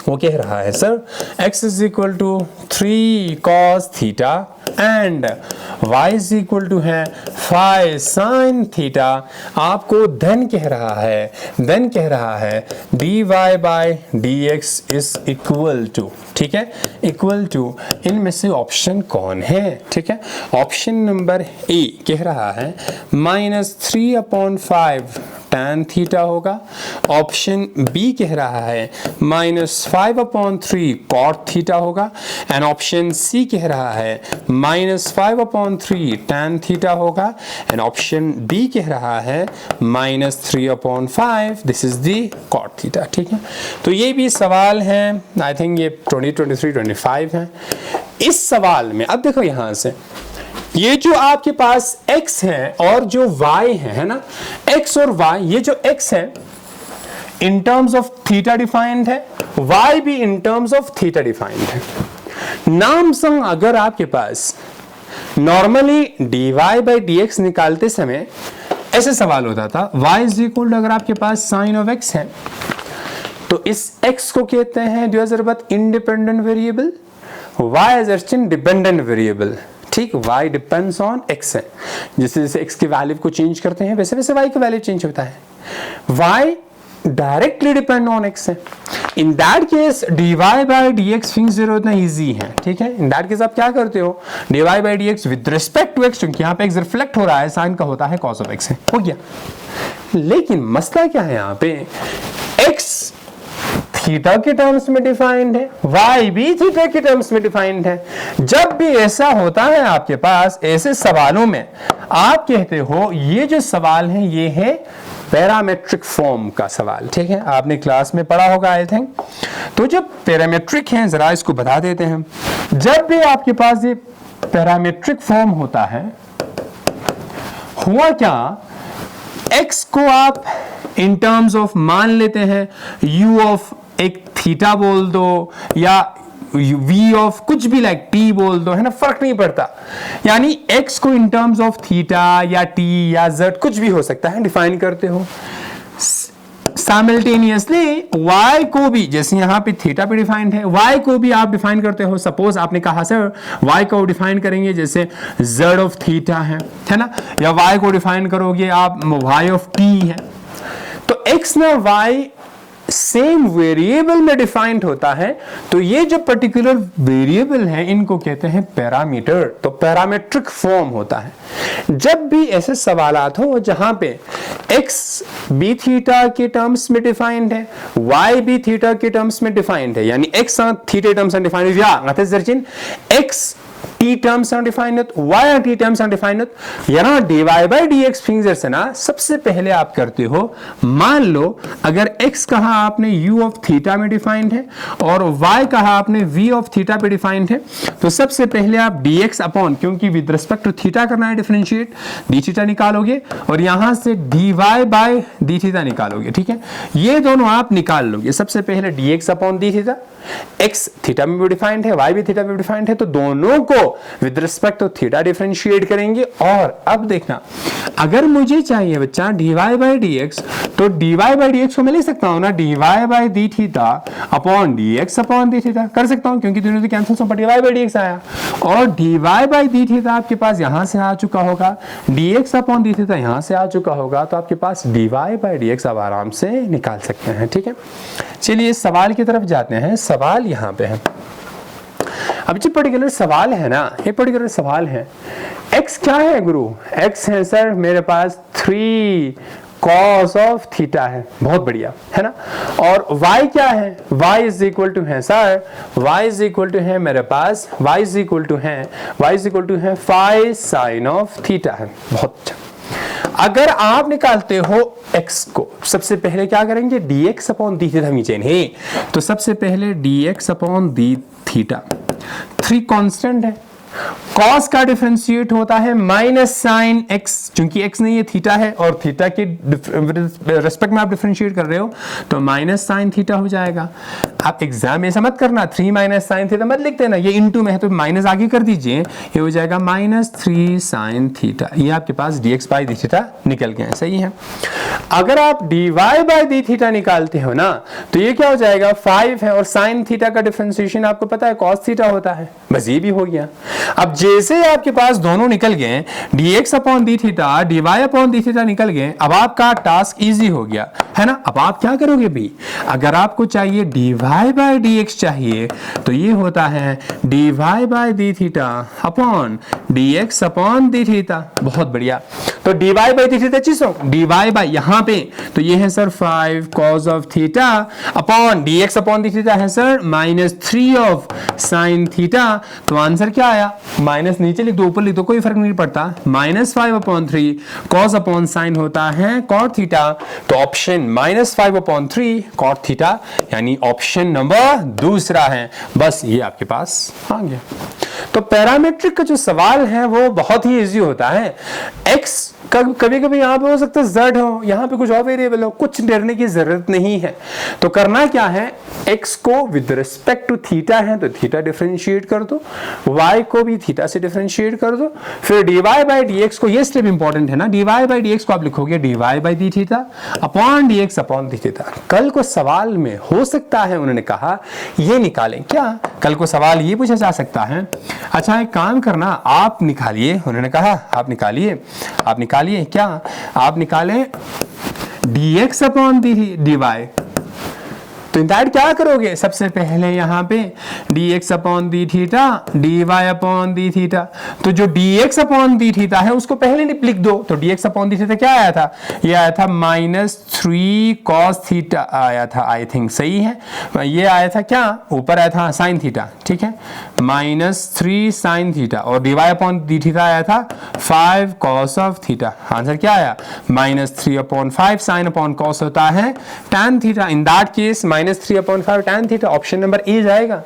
वो कह रहा है sir x is equal to 3 cos theta and y is equal to है 5 sin थीटा, आपको देन कह रहा है dy by dx is equal to, ठीक है, इक्वल टू, इनमें से ऑप्शन कौन है, ठीक है। ऑप्शन नंबर ए कह रहा है -3/5 tan थीटा होगा, ऑप्शन बी कह रहा है -5/3 cot थीटा होगा, एंड ऑप्शन सी कह रहा है -5/3 tan थीटा होगा, एंड ऑप्शन डी कह रहा है -3/5, this is the cot theta, ठीक है। तो ये भी सवाल है, आई थिंक ये 23-25 है। इस सवाल में अब देखो यहां से ये जो आपके पास x है और जो y है ना, x और y, ये जो x है इन टर्म्स ऑफ थीटा डिफाइंड है, y भी इन टर्म्स ऑफ थीटा डिफाइंड है। नाम संग अगर आपके पास नॉर्मली dy बाई dx निकालते समय ऐसे सवाल होता था, y इज इक्वल टू, अगर आपके पास साइन ऑफ x है तो इस x को कहते हैं जो जरूरत इंडिपेंडेंट वेरिएबल, y एज अर्चिन डिपेंडेंट वेरिएबल, ठीक। y डिपेंड्स ऑन x है, जैसे जैसे x की वैल्यू को चेंज करते हैं वैसे वैसे y की वैल्यू चेंज होता है। y directly depend on x है। In that case dy by dx Phing zero इतना इजी है, ठीक है। इन दैट केस आप क्या करते हो, dy by dx with respect to x, क्योंकि यहाँ पे x रिफ्लेक्ट हो रहा है, साइन का होता है cos ऑफ x है, हो गया। लेकिन मसला क्या है, यहाँ पे x थीटा के टर्म्स में डिफाइंड है, y भी थीटा के टर्म्स में डिफाइंड है। जब भी ऐसा होता है आपके पास ऐसे सवालों में, आप कहते हो ये जो सवाल है ये है पैरामेट्रिक फॉर्म का सवाल, ठीक है। आपने क्लास में पढ़ा होगा आई थिंक। तो जब पैरामेट्रिक है, जरा इसको बता देते हैं, जब भी आपके पास ये पैरामेट्रिक फॉर्म होता है, हुआ क्या, x को आप इन टर्म्स ऑफ मान लेते हैं u ऑफ एक थीटा बोल दो या v ऑफ कुछ भी लाइक t बोल दो, है ना, फर्क नहीं पड़ता। यानी x को इन टर्म्स ऑफ थीटा या t या z कुछ भी हो सकता है डिफाइन करते हो। साइमल्टेनियसली y को भी, जैसे यहाँ पे थीटा पे डिफाइंड है, y को भी आप डिफाइन करते हो। सपोज आपने कहा सर y को डिफाइन करेंगे जैसे z ऑफ थीटा है ना, या y को डिफाइन करोगे आप y ऑफ t है। तो x ना y सेम वेरिएबल में डिफाइंड होता है, तो ये जो पर्टिकुलर वेरिएबल है इनको कहते हैं पैरामीटर। तो पैरामेट्रिक फॉर्म होता है। जब भी ऐसे सवालात हो जहां पे x भी थीटा के टर्म्स में डिफाइंड है, y भी थीटा के टर्म्स में डिफाइंड है, यानी x थीटा टर्म्स में डिफाइंड है, या x t टर्म्स डिफाइंड है, y t टर्म्स डिफाइंड है। याना dy बाई dx फिंगर से ना सबसे पहले आप करते हो, मान लो अगर x कहा आपने u ऑफ थीटा में डिफाइंड है और y कहा आपने v ऑफ थीटा पे डिफाइंड है, तो सबसे पहले आप dx अपॉन, क्योंकि विद रिस्पेक्ट टू थीटा करना है डिफरेंशिएट, d थीटा निकालोगे और यहां से dy बाई d थीटा निकालोगे, ठीक है। ये दोनों आप निकाल लोगे। सबसे पहले dx upon d theta, x theta में भी डिफाइंड है, y भी थीटा में डिफाइंड है, तो दोनों को with respect to theta differentiate करेंगे। और अब देखना, अगर मुझे चाहिए बच्चा dy बाई dx, तो dy बाई dx को मैं लिख सकता हूं ना dy by d theta upon dx upon d theta, कर सकता हूं क्योंकि दोनों से कैंसिल हो, dy बाई dx आया और dy बाई d थीटा आपके पास यहां से आ चुका होगा, dx अपॉन d थीटा यहां से आ चुका होगा, तो आपके पास dy बाई dx आप आराम से निकाल सकते हैं, ठीक है। चलिए सवाल की तरफ जाते हैं। सवाल यहां पे है। अब जो पर्टिकुलर सवाल है ना, ये पर्टिकुलर सवाल है, x क्या है गुरु? x है सर मेरे पास 3 cos ऑफ थीटा है, बहुत बढ़िया है ना। और y क्या है? y इज इक्वल टू है sir, y is equal to है मेरे पास, y इज इक्वल टू है 5 साइन ऑफ थीटा है, बहुत अच्छा। अगर आप निकालते हो x को, सबसे पहले क्या करेंगे, dx अपॉन डी थीटा नीचे है, तो सबसे पहले dx upon D theta, 3 constant है, cos का डिफरेंशिएट होता है माइनस साइन x, क्योंकि x नहीं है थीटा है और थीटा के रेस्पेक्ट में आप डिफरेंशिएट कर रहे हो, तो माइनस साइन थीटा हो जाएगा। आप एग्जाम में ऐसा मत करना 3 माइनस साइन थीटा मत लिखते ना, ये इनटू में है तो माइनस आगे कर दीजिए, ये हो जाएगा माइनस 3 साइन थीटा। ये आपके पास dx बाई डी थीटा निकल गया, सही है। अगर आप dy बाई डी थीटा निकालते हो ना, तो ये क्या हो जाएगा, 5 है और साइन थीटा का डिफरेंशिएशन आपको पता है cos थीटा होता है, बस ये भी हो गया। अब जैसे आपके पास दोनों निकल गए, dx upon D theta, dy upon D theta निकल गए, अब आपका टास्क इजी हो गया है ना। अब आप क्या करोगे भी, अगर आपको चाहिए dy बाई dx चाहिए, तो ये होता है dy by D theta upon dx upon D theta, बहुत बढ़िया। तो dy बाई डी थीटा चीजों dy बाई यहाँ पे, तो ये है sir 5 cos of theta upon dx upon D theta है सर -3 ऑफ साइन थीटा। तो आंसर क्या आया, माइनस नीचे लिख दो ऊपर लिख दो, कोई फर्क नहीं पड़ता, -5/3 cos अपॉन साइन होता है cot थीटा, तो ऑप्शन -5/3 cot थीटा, यानी ऑप्शन नंबर दूसरा है। बस ये आपके पास आ गया। तो पैरामेट्रिक का जो सवाल है वो बहुत ही इजी होता है। x कभी कभी यहाँ पे हो सकता है z हो, यहाँ पे कुछ और वेरिएबल हो, कुछ डरने की जरूरत नहीं है। तो करना क्या है, x को विद रिस्पेक्ट टू थीटा है तो थीटा डिफरेंशिएट कर दो, y को भी थीटा से डिफरेंशिएट कर दो, फिर dy बाई dx को, ये स्टेप इंपॉर्टेंट है ना, dy बाई dx को आप लिखोगे dy by D theta upon dx upon D theta. कल को सवाल में हो सकता है उन्होंने कहा ये निकालें, क्या कल को सवाल ये पूछा जा सकता है। अच्छा एक काम करना, आप निकालिए, उन्होंने कहा आप निकालिए क्या, आप निकालें dx अपॉन dy। तो दैट क्या करोगे, सबसे पहले यहाँ पे dx upon D theta dy upon D theta, तो जो dx अपॉन डी थीटा है उसको पहले लिख दो। तो dx अपॉन डी थीटा क्या आया था, ये आया था -3 cos थीटा आया था, आई थिंक सही है। ये आया था क्या, ऊपर आया था साइन थीटा, ठीक है, -3 साइन थीटा, और dy अपॉन डी थीटा आया था 5 cos ऑफ थीटा। आंसर क्या आया, -3 अपॉन 5 साइन अपॉन कॉस होता है tan theta. In that case -3 upon 5 tan theta, option number A जाएगा।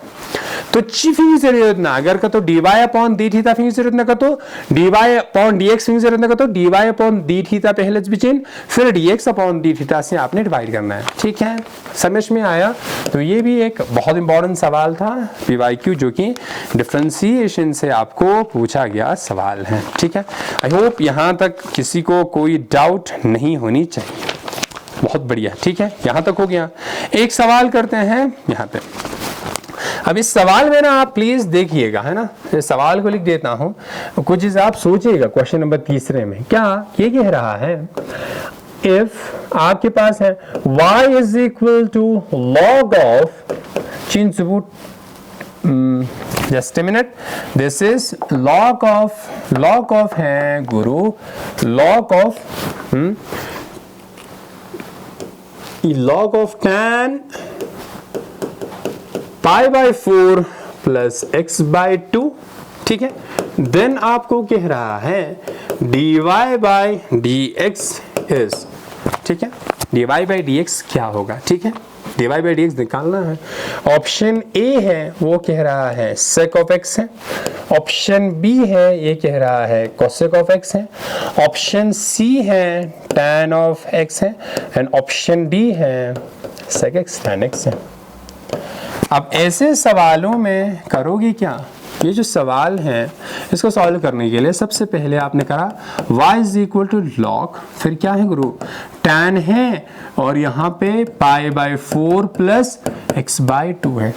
तो फिंग जरूरत ना, अगर का तो dy अपॉन डी थीटा फिंग जरूरत ना, का तो dy अपॉन dx फिंग जरूरत ना, का तो dy अपॉन डी थीटा पहले बिचिन, फिर dx अपॉन डी थीटा से आपने डिवाइड करना है, ठीक है, समझ में आया। तो ये भी एक बहुत इंपॉर्टेंट सवाल था PYQ, जो कि डिफरेंशिएशन से आपको पूछा गया सवाल है, ठीक है। आई होप यहाँ तक किसी को कोई डाउट नहीं होनी चाहिए, बहुत बढ़िया, ठीक है, यहां तक हो गया। एक सवाल करते हैं यहाँ पे। अब इस सवाल में ना आप प्लीज देखिएगा, है ना, इस सवाल को लिख देता हूं, कुछ चीज आप सोचिएगा। क्वेश्चन नंबर 3 में क्या ये कह रहा है, इफ आपके पास है y is equal to log of, just a minute, this is log of है गुरु, log of tan pi by 4 plus x by 2, ठीक है। देन आपको कह रहा है dy बाई dx इज, ठीक है, dy बाई dx क्या होगा, ठीक है, dy बाई dx निकालना है। ऑप्शन ए है वो कह रहा है sec ऑफ x है, ऑप्शन बी है ये कह रहा है cosec ऑफ x है, ऑप्शन सी है tan ऑफ x है, एंड ऑप्शन डी है sec x tan x है। अब ऐसे सवालों में करोगे क्या, ये जो सवाल है इसको सॉल्व करने के लिए सबसे पहले आपने करा y is equal to log, फिर क्या है गुरु, tan है, और यहाँ पे pi by 4 plus x by 2 है,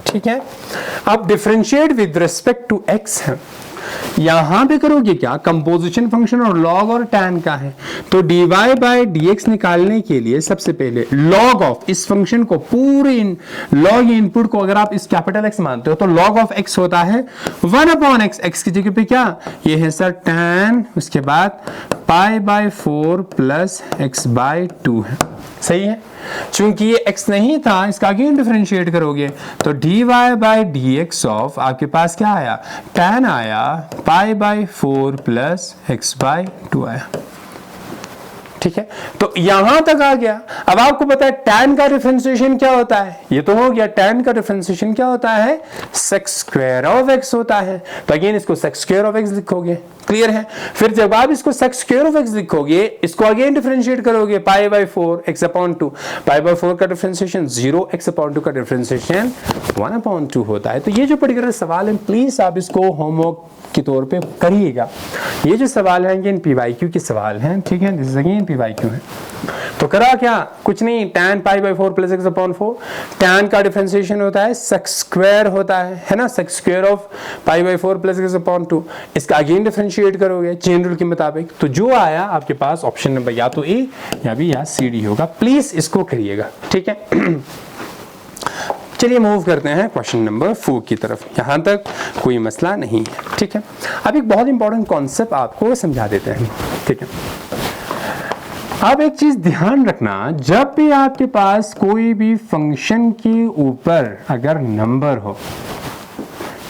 ठीक है। अब differentiate with respect to x है, यहां पे करोगे क्या, कंपोजिशन फंक्शन और log और tan का है, तो dy बाई dx निकालने के लिए सबसे पहले log ऑफ इस फंक्शन को पूरे log इनपुट को अगर आप इस कैपिटल X मानते हो तो log ऑफ x होता है 1 अपॉन x, x की जगह पे क्या ये है सर tan, उसके बाद पाई बाई 4 प्लस x बाई 2 है, सही है। चूंकि ये x नहीं था इसका अगेन डिफरेंशिएट करोगे तो dy बाई dx ऑफ आपके पास क्या आया, tan आया, पाई बाई 4 प्लस x बाई 2 आया, ठीक है। तो यहां तक आ गया। अब आपको पता है tan का डिफरेंशिएशन क्या होता है, ये तो हो गया, tan का डिफरेंशिएशन क्या होता है, sec स्क्वायर ऑफ x होता है, तो अगेन इसको sec स्क्वायर ऑफ x लिखोगे, क्लियर है। फिर जब आप इसको sec स्क्वायर ऑफ x लिखोगे, इसको अगेन डिफरेंशिएट करोगे, पाई by 4 x upon 2, pi by 4 का डिफरेंशिएशन 0, x अपॉन 2 का डिफरेंशिएशन 1 अपॉन 2 होता है। तो ये जो पर्टिकुलर सवाल है प्लीज आप इसको होमवर्क के तौर पे करिएगा। ये जो सवाल है अगेन PYQ के सवाल हैं, ठीक है, दिस इज अगेन PYQ है। तो करा क्या, कुछ नहीं, tan pi by 4 plus x upon 4, tan का डिफरेंशिएशन होता है sec स्क्वायर होता है ना, sec square of pi by 4 plus x upon 2, इसका अगेन डिफरेंशिएट करोगे चेन रूल के मुताबिक, तो जो आया आपके पास ऑप्शन नंबर या तो ए या भी या सी डी होगा। प्लीज इसको करिएगा, ठीक है। चलिए मूव करते हैं क्वेश्चन नंबर 4 की तरफ, यहां तक कोई मसला नहीं है, ठीक है। अब एक बहुत इंपॉर्टेंट कॉन्सेप्ट आपको समझा देते हैं, ठीक है। अब एक चीज ध्यान रखना, जब भी आपके पास कोई भी फंक्शन के ऊपर अगर नंबर हो,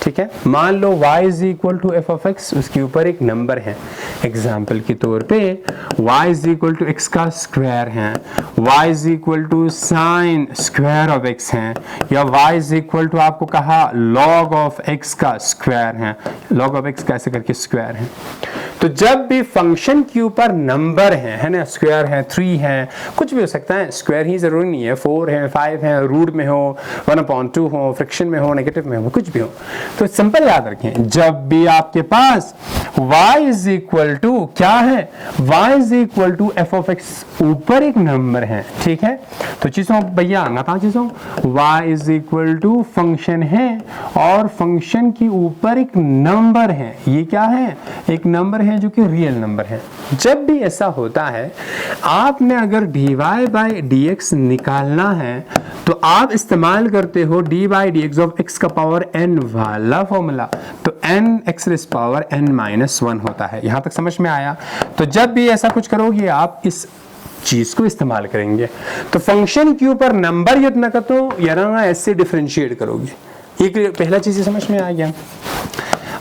ठीक है, मान लो y is equal to f of x, उसके ऊपर एक नंबर है, एग्जाम्पल के तौर पे y is equal to x का स्क्वायर है, y is equal to sine square of x है, या y इज इक्वल टू आपको कहा log ऑफ x का स्क्वायर है, log ऑफ x कैसे करके स्क्वायर है। तो जब भी फंक्शन के ऊपर नंबर है ना, स्क्वायर है, 3 है, कुछ भी हो सकता है, स्क्वायर ही जरूरी नहीं है, 4 है, 5 है, रूट में हो, 1/2 हो, फ्रैक्शन में हो, नेगेटिव में हो, कुछ भी हो, तो सिंपल याद रखें, जब भी आपके पास y इज इक्वल टू क्या है, y is equal to f of x ऊपर एक नंबर है, ठीक है, तो चीजों भैया ना चीजों y is equal to function है और फंक्शन के ऊपर एक नंबर है, ये क्या है, एक नंबर है जो कि रियल नंबर है। जब भी ऐसा होता है, आपने अगर dy बाई dx निकालना है तो आप इस्तेमाल करते हो dy by dx of x का पावर n वाला फॉर्मूला, तो n x rays power n minus 1 होता है। यहां तक समझ में आया? तो जब भी ऐसा कुछ करोगे आप इस चीज को इस्तेमाल करेंगे, तो फंक्शन के ऊपर नंबर यत्न का तो यार ऐसे डिफरेंशिएट करोगे, ये पहला चीज समझ में आ गया।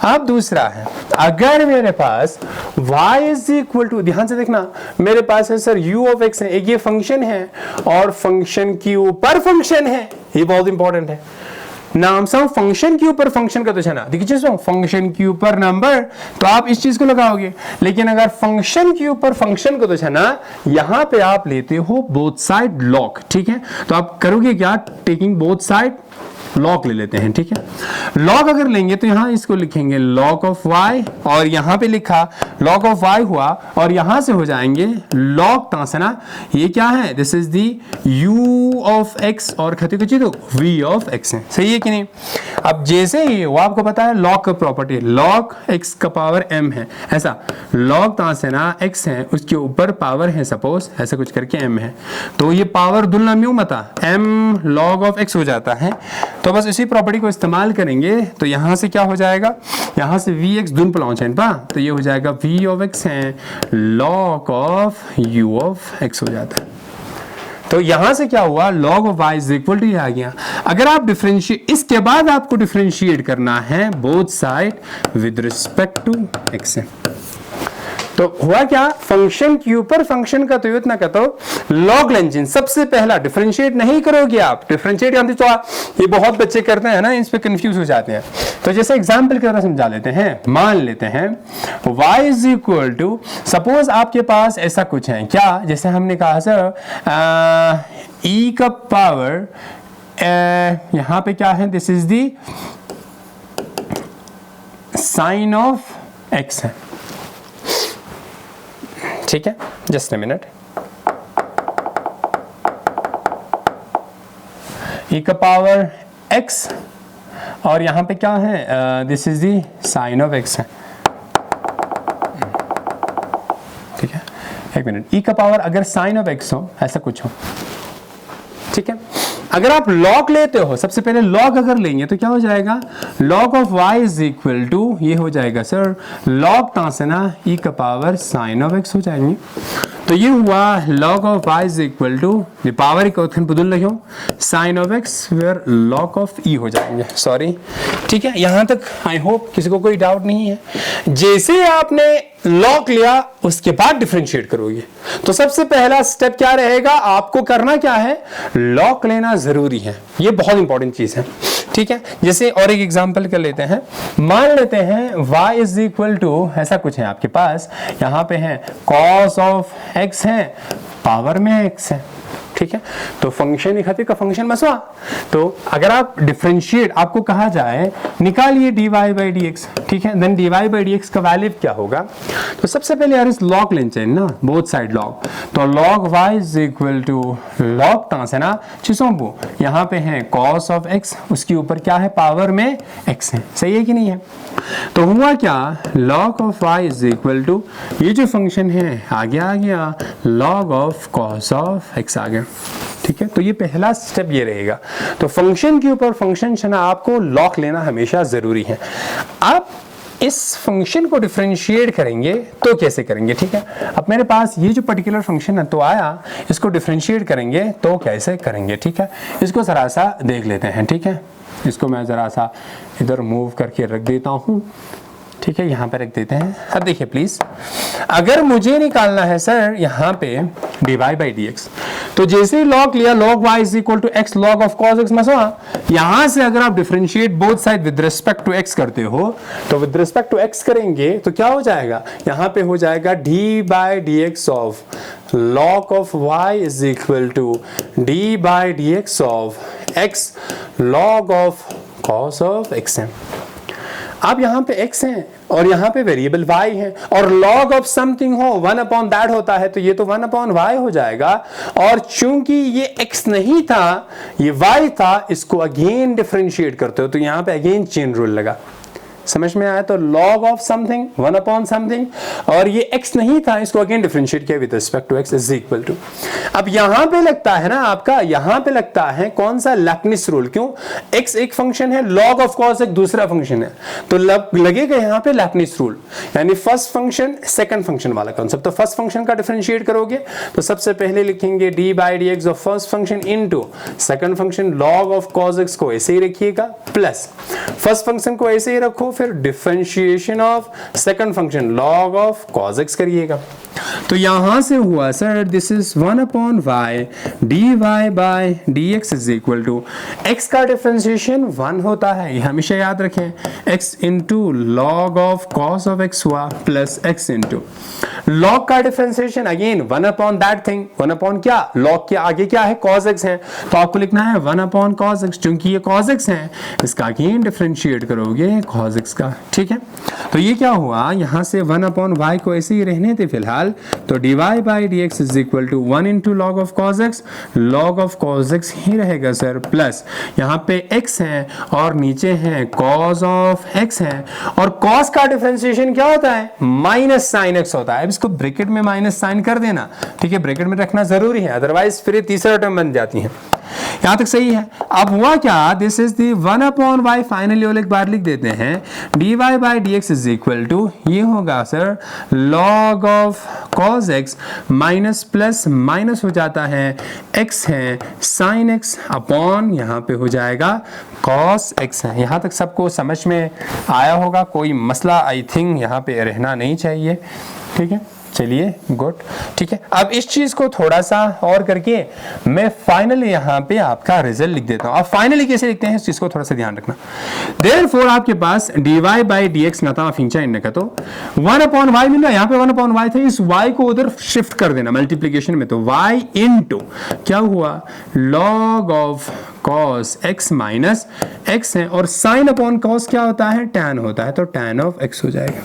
अब दूसरा है, अगर मेरे पास y इज इक्वल टू, ध्यान से देखना, मेरे पास है सर u ऑफ x है, एक ये फंक्शन है और फंक्शन के ऊपर फंक्शन है, ये बहुत इंपॉर्टेंट है। नाम सा फंक्शन के ऊपर फंक्शन का तो छना, देखिए फंक्शन के ऊपर नंबर, तो आप इस चीज को लगाओगे, लेकिन अगर फंक्शन के ऊपर फंक्शन को तो छना, यहां पे आप लेते हो बोथ साइड लॉग, ठीक है, तो आप करोगे क्या, टेकिंग बोथ साइड लॉग ले लेते हैं, ठीक है। लॉग अगर लेंगे तो यहां इसको लिखेंगे लॉग ऑफ y, और यहां पे लिखा लॉग ऑफ y हुआ, और यहां से हो जाएंगे लॉग तांसना, ये क्या है, this is the u of x और खते को चीजो v ऑफ x है, सही है कि नहीं। अब जैसे ही वो आपको पता है लॉग का प्रॉपर्टी, लॉग x का पावर m है, ऐसा लॉग तांसना x है, उसके ऊपर पावर है सपोज ऐसा कुछ करके m है, तो ये पावर दुलना म्यू मता m लॉग ऑफ x हो जाता है। तो बस इसी प्रॉपर्टी को इस्तेमाल करेंगे, तो यहां से क्या हो जाएगा, यहां से vx दुन पलाउंच है पा, तो ये हो जाएगा v ऑफ x है log of u of x हो जाता है। तो यहां से क्या हुआ, log of y is equal to आ गया। अगर आप डिफरेंशिएट, इसके बाद आपको डिफरेंशिएट करना है both side with respect to x है, तो हुआ क्या, फंक्शन के ऊपर फंक्शन का तो इतना कहता हो लॉग लेंजिन, सबसे पहला डिफरेंशिएट नहीं करोगे आप, डिफरेंशिएट जानते तो ये बहुत बच्चे करते हैं ना, इस पे कंफ्यूज हो जाते हैं। तो जैसे एग्जांपल की तरह समझा लेते हैं, मान लेते हैं y is equal to, suppose आपके पास ऐसा कुछ है क्या, जैसे हमने कहा सर e का पावर यहां पे क्या है, this is the sine of x है, ठीक है, जस्ट अ मिनट, e का पावर x और यहां पे क्या है, this is the sine of x है, ठीक है, एक मिनट, e का पावर अगर साइन ऑफ x हो, ऐसा कुछ हो, ठीक है। अगर आप लॉग लेते हो, सबसे पहले लॉग अगर लेंगे तो क्या हो जाएगा, log of y is equal to, ये हो जाएगा सर लॉग तांसना e का पावर साइन ऑफ x हो जाएंगे, तो ये हुआ log of y is equal to ये पावर को बदल रही हो sine of x where log of e हो जाएंगे, सॉरी, ठीक है, यहां तक आई होप किसी को कोई डाउट नहीं है। जैसे आपने लॉग लिया उसके बाद डिफरेंशिएट करोगे, तो सबसे पहला स्टेप क्या रहेगा, आपको करना क्या है, लॉग लेना जरूरी है, ये बहुत इंपॉर्टेंट चीज है, ठीक है। जैसे और एक एग्जांपल कर लेते हैं, मान लेते हैं y इज इक्वल टू ऐसा कुछ है आपके पास, यहां पे है cos ऑफ x है, पावर में x है, ठीक है, तो फंक्शन खातिर का फंक्शन मसवा, तो अगर आप डिफरेंशिएट, आपको कहा जाए निकालिए dy बाई dx, ठीक है, देन dy बाई dx का वैल्यू क्या होगा, तो सबसे पहले यार इस लॉग लेना चाहिए ना, बोथ साइड लॉग, तो log y is equal to log कहां से ना चीजों को, यहां पे है cos ऑफ x, उसके ऊपर क्या है, पावर में x है, सही है कि नहीं है। तो हुआ क्या, log of y is equal to ये जो फंक्शन है आ गया log of cos of x आ गया, ठीक है। तो ये पहला स्टेप ये रहेगा, तो फंक्शन के ऊपर फंक्शन छना आपको लॉग लेना हमेशा जरूरी है। आप इस फंक्शन को डिफरेंशिएट करेंगे तो कैसे करेंगे, ठीक है, अब मेरे पास ये जो पर्टिकुलर फंक्शन है तो आया, इसको डिफरेंशिएट करेंगे तो कैसे करेंगे, ठीक है, इसको जरा सा देख लेते हैं, ठीक है, इसको मैं जरा सा इधर मूव करके रख देता हूं, ठीक है, यहाँ पे रख देते हैं। अब देखिए प्लीज, अगर मुझे निकालना है सर यहाँ पे dy बाई डी एक्स, तो जैसे ही log लिया log y is equal to x log of cos x मसवा, यहाँ से अगर आप differentiate both side with respect to x करते हो, तो विद रिस्पेक्ट टू x करेंगे तो क्या हो जाएगा, यहाँ पे हो जाएगा d by d x of log of y is equal to d by d x of x log of cos of x है। अब यहाँ पे x है और यहाँ पे वेरिएबल y है और log ऑफ समथिंग हो 1 अपॉन दैट होता है, तो ये तो 1 अपॉन y हो जाएगा। और चूंकि ये x नहीं था ये y था, इसको अगेन डिफरेंशिएट करते हो तो यहाँ पे अगेन चेन रूल लगा। समझ में आया? तो log of something 1 upon something, और ये x नहीं था, इसको अगेन डिफरेंशिएट किया with respect to x is equal to. अब यहाँ पे लगता है ना आपका, यहाँ पे लगता है कौन सा लेबनिज रूल। क्यों? x एक फंक्शन है, log ऑफ cos एक दूसरा फंक्शन है, तो लगेगा यहाँ पे लेबनिज रूल, यानी फर्स्ट फंक्शन सेकंड फंक्शन वाला कॉन्सेप्ट। तो फर्स्ट फंक्शन का डिफरेंशिएट करोगे तो सबसे पहले लिखेंगे d by d x of first function into second function log of cos x को ऐसे ही रखिएगा, प्लस फर्स्ट फंक्शन को ऐसे ही रखो, फिर differentiation of second function log of cos x करिएगा। तो यहां से हुआ sir this is 1 upon y dy by dx is equal to x का डिफरेंशिएशन 1 होता है, ये हमेशा याद रखें, x into log of cos of x हुआ प्लस x इंटू log का differentiation again 1 upon that thing, 1 upon क्या, log के आगे क्या है, cos x है, तो आपको लिखना है 1 अपॉन cos x, क्योंकि ये cos x है इसका अगेन डिफरेंशिएट करोगे cos x का। ठीक है, तो ये क्या हुआ, यहां से 1 अपॉन y को ऐसे ही रहने थे फिलहाल, तो dy by d x is equal to 1 into log of cos x, log of cos x ही रहेगा सर, प्लस यहाँ पे x है और नीचे है cos ऑफ x है, और cos का डिफरेंशिएशन क्या होता है, माइनस साइन x होता है। अब इसको ब्रैकेट में माइनस साइन कर देना, ठीक है, ब्रैकेट में रखना जरूरी है, अदरवाइज फिर तीसरा टर्म बन जाती है। यहां तक सही है। अब हुआ क्या, this is the 1 upon y, finally और एक बार लिख देते हैं dy by d x is equal to, ये होगा sir log of cos x minus plus minus हो जाता है, x है sin x अपॉन यहाँ पे हो जाएगा cos x है। यहाँ तक सबको समझ में आया होगा, कोई मसला आई थिंक यहाँ पे रहना नहीं चाहिए। ठीक है, चलिए गुड। ठीक है, अब इस चीज को थोड़ा सा और करके मैं फाइनली यहाँ पे आपका रिजल्ट लिख देता हूँ। अब फाइनली कैसे लिखते हैं इस चीज को थोड़ा सा ध्यान रखना। देयरफॉर आपके पास dy बाई डी एक्स ना था फिंचा इन का, तो 1 अपॉन y मिल रहा है, यहाँ पे 1 अपॉन y था, इस y को उधर शिफ्ट कर देना मल्टीप्लीकेशन में, तो y इनटू क्या हुआ log of cos x minus x है, और sin अपॉन cos क्या होता है, tan होता है, तो tan ऑफ x हो जाएगा।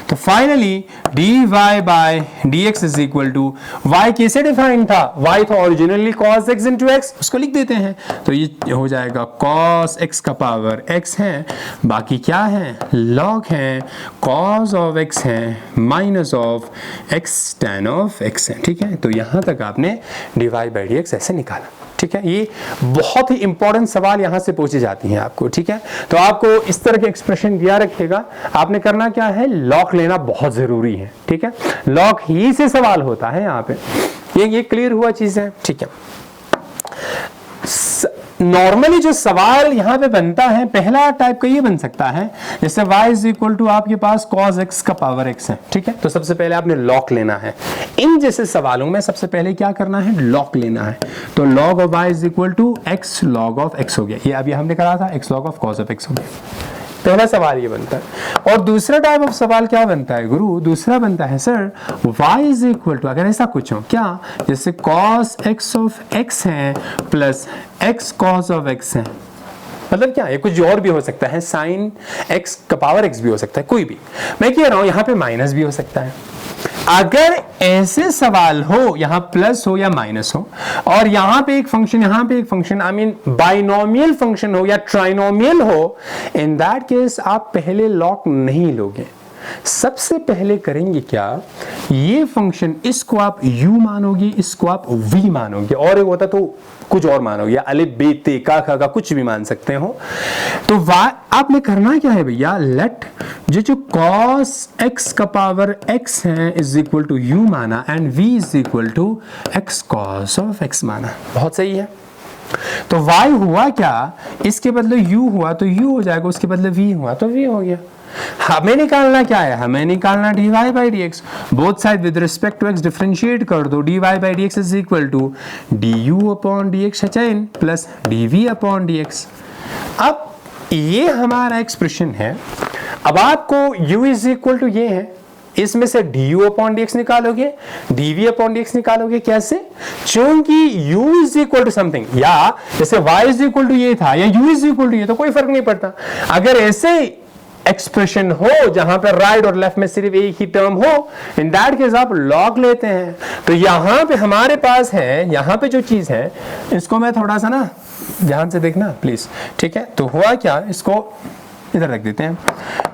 तो finally dy by dx is equal to, y कैसे डिफाइन था, y था originally cos x into x, उसको लिख देते हैं, तो ये हो जाएगा cos x का पावर x है, बाकी क्या है log है, cos ऑफ x है minus of x tan of x है। ठीक है, तो यहां तक आपने dy बाय dx ऐसे निकाला। ठीक है, ये बहुत ही इंपॉर्टेंट सवाल यहां से पूछे जाती हैं आपको। ठीक है, तो आपको इस तरह के एक्सप्रेशन दिया रखेगा, आपने करना क्या है, लॉग लेना बहुत जरूरी है। ठीक है, लॉग ही से सवाल होता है यहाँ पे, ये क्लियर हुआ चीज है। ठीक है, नॉर्मली जो सवाल यहाँ पे बनता है पहला टाइप का ये बन सकता है, जैसे y इज इक्वल टू आपके पास cos x का पावर x है। ठीक है, तो सबसे पहले आपने लॉग लेना है। इन जैसे सवालों में सबसे पहले क्या करना है, लॉग लेना है। तो log of y is equal to x log of x हो गया, ये अभी हमने करा था, x log of cos of x हो गया। पहला सवाल ये बनता है। और दूसरा टाइप ऑफ सवाल क्या बनता है गुरु, दूसरा बनता है sir y is equal to, अगर ऐसा कुछ हो क्या, जैसे cos x ऑफ x है plus x cos of x है, मतलब क्या, ये कुछ और भी हो सकता है, sin x का पावर x भी हो सकता है, कोई भी, मैं कह रहा हूं यहाँ पे माइनस भी हो सकता है। अगर ऐसे सवाल हो, यहां प्लस हो या माइनस हो, और यहां पे एक फंक्शन, यहां पे एक function, I mean binomial function हो या ट्राइनोमियल हो, इन दैट केस आप पहले लॉग नहीं लोगे, सबसे पहले करेंगे क्या, ये फंक्शन इसको आप u मानोगे, इसको आप v मानोगे, और एक होता तो कुछ और मानोगे, या अलिफ बे ते का खा का कुछ भी मान सकते हो। तो आपने करना क्या है भैया, लेट जो cos x का पावर x है इज इक्वल टू u माना, and v is equal to x cos of x माना। बहुत सही है। तो y हुआ क्या, इसके बदले u हुआ तो u हो जाएगा, उसके बदले v हुआ तो v हो गया। हमें निकालना क्या है, हमें निकालना dy by d x. Both side with respect to x differentiate कर दो, dy by d x is equal to du upon d x plus dv upon d x. अब ये हमारा एक्सप्रेशन है। अब आपको u इज इक्वल टू ये है, इसमें से du अपॉन डी एक्स निकालोगे, dv अपॉन डी एक्स निकालोगे। कैसे? चूंकि u is equal to something, या जैसे y इज इक्वल टू ये था या u इज इक्वल टू ये, तो कोई फर्क नहीं पड़ता। अगर ऐसे एक्सप्रेशन हो जहां पर राइट और लेफ्ट में सिर्फ एक ही टर्म हो, इन दैट केस आप लॉग लेते हैं। तो यहां पे हमारे पास है, यहां पे जो चीज है, इसको मैं थोड़ा सा ना ध्यान से देखना प्लीज, ठीक है। तो हुआ क्या, इसको इधर रख देते हैं।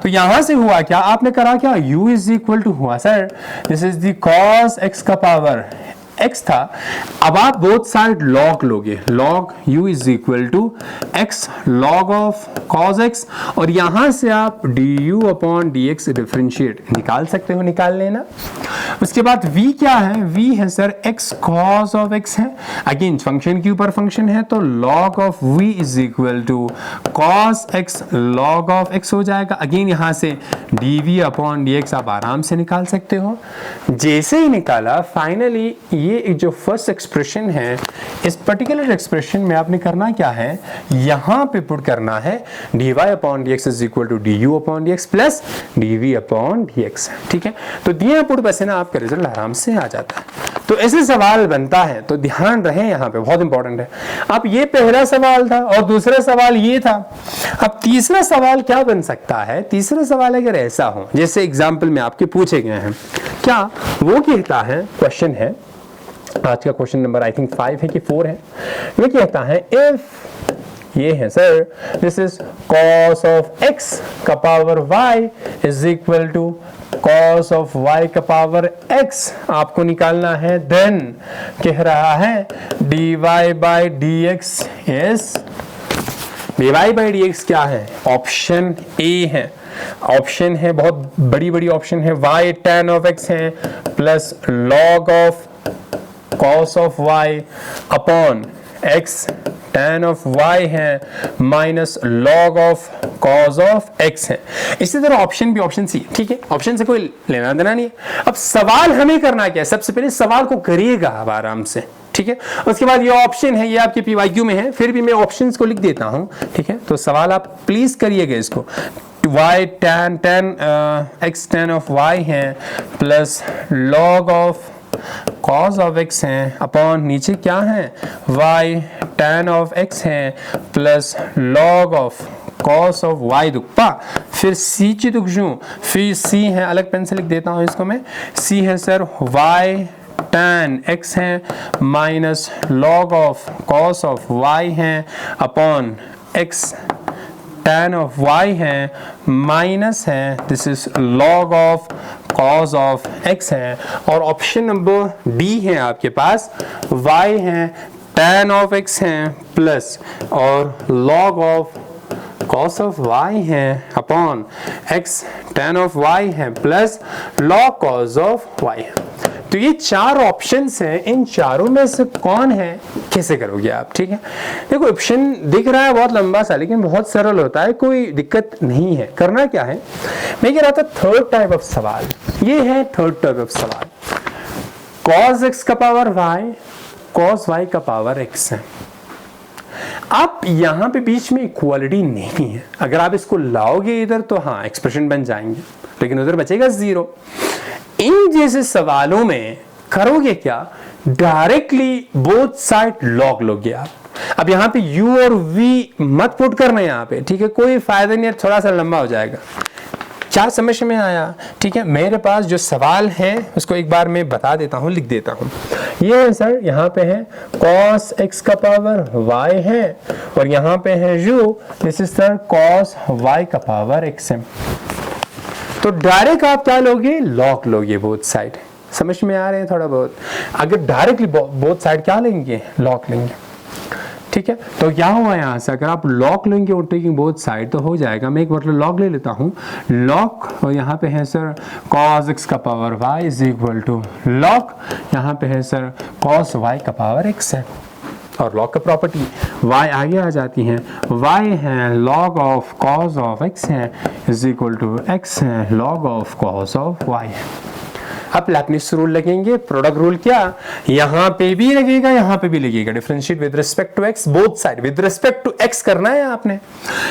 तो यहां से हुआ क्या, आपने करा क्या, u इज इक्वल टू हुआ sir this is the cos x का पावर x था। अब आप बोथ साइड log लोगे, log u is equal to x log of cos x, और यहां से आप du अपॉन dx डिफरेंशिएट निकाल सकते हो, निकाल लेना। उसके बाद v क्या है, v है sir x cos of x है, अगेन फंक्शन के ऊपर फंक्शन है, तो log of v is equal to cos x log of x हो जाएगा। अगेन यहां से dv अपॉन dx आप आराम से निकाल सकते हो। जैसे ही निकाला, फाइनली ये जो फर्स्ट एक्सप्रेशन है, इस पर्टिकुलर एक्सप्रेशन में आपने करना क्या है, यहां पे पुट करना है dy अपॉन dx is equal to du अपॉन dx plus dv upon dx, ठीक है। तो दिए पुट बस ना, आपका रिजल्ट आराम से आ जाता है। तो ऐसे सवाल बनता है, तो ध्यान रहे यहाँ पे, बहुत इंपॉर्टेंट है। अब ये पहला सवाल था और दूसरा सवाल ये था। अब तीसरा सवाल क्या बन सकता है, तीसरा सवाल अगर ऐसा हो जैसे एग्जाम्पल में आपके पूछे गए हैं, क्या वो कहता है, क्वेश्चन है आज का क्वेश्चन नंबर आई थिंक 5 है कि 4 है। ये कहता है इफ ये है sir this is cos of x का power y is equal to cos of y का पावर x आपको निकालना है, देन कह रहा है dy by dx is, dy by dx क्या है, ऑप्शन ए है, ऑप्शन है बहुत बड़ी बड़ी ऑप्शन है, y tan ऑफ x है plus log of cos of y upon x tan of y है minus log of cos of x है। इसी तरह ऑप्शन भी ऑप्शन सी, ठीक है, ऑप्शन से कोई लेना देना नहीं है। अब सवाल हमें करना क्या है, सबसे पहले सवाल को करिएगा आप आराम से, ठीक है। उसके बाद ये ऑप्शन है, ये आपके PYQ में है, फिर भी मैं ऑप्शंस को लिख देता हूं, ठीक है। तो सवाल आप प्लीज करिएगा इसको, y tan x tan of y है plus log of cos of x है अपॉन नीचे क्या है y tan ऑफ x है plus log of cos of y दुक्पा, फिर c ची दुक्जू, फिर c है, अलग पेन से लिख देता हूं इसको मैं, c है सर y tan x है minus log of cos of y है upon x tan of y है माइनस है this is log of cos of x है, और ऑप्शन नंबर डी है आपके पास y है tan ऑफ x है प्लस और log of cos of y है upon x tan of y है plus log cos of y है। तो ये चार ऑप्शंस हैं, इन चारों में से कौन है, कैसे करोगे आप, ठीक है। देखो ऑप्शन दिख रहा है बहुत लंबा सा, लेकिन बहुत सरल होता है, कोई दिक्कत नहीं है। करना क्या है, मैं कह रहा था थर्ड टाइप ऑफ सवाल, ये है थर्ड टाइप ऑफ सवाल, cos x का पावर y cos y का पावर x है। आप यहां पे बीच में इक्वालिटी नहीं है, अगर आप इसको लाओगे इधर तो हाँ एक्सप्रेशन बन जाएंगे, लेकिन उधर बचेगा 0। इन जैसे सवालों में करोगे क्या, डायरेक्टली बोथ साइड लॉग लोगे आप। अब यहाँ पे u और v मत पुट करना यहाँ पे, ठीक है, कोई फायदा नहीं है, थोड़ा सा लंबा हो जाएगा। क्या समझ में आया, ठीक है। मेरे पास जो सवाल है उसको एक बार मैं बता देता हूँ, लिख देता हूँ। ये है सर, यहाँ पे है cos x का पावर y है और यहाँ पे है u, this is sir cos y का पावर x है। तो डायरेक्ट आप क्या लोगे, लॉग लोगे बोथ साइड। समझ में आ रहे हैं थोड़ा बहुत। अगर डायरेक्टली बोथ साइड क्या लेंगे, लॉग लेंगे, ठीक है। तो क्या हुआ यहाँ से, अगर आप लॉग लेंगे और टेकिंग बोथ साइड तो हो जाएगा। मैं एक मतलब लॉग ले लेता हूँ, लॉग, और यहाँ पे है सर cos x का power y is equal to log, यहाँ पे है सर cos y का पावर x है, और लॉग का प्रॉपर्टी y आगे आ जाती हैं, y है log of cos of x है इज इक्वल टू x है log of cos of y है। अब लैपलेस रूल लगेंगे, प्रोडक्ट रूल क्या, यहां पे भी लगेगा यहां पे भी लगेगा, differentiate with respect to x, both side with respect to x करना है आपने।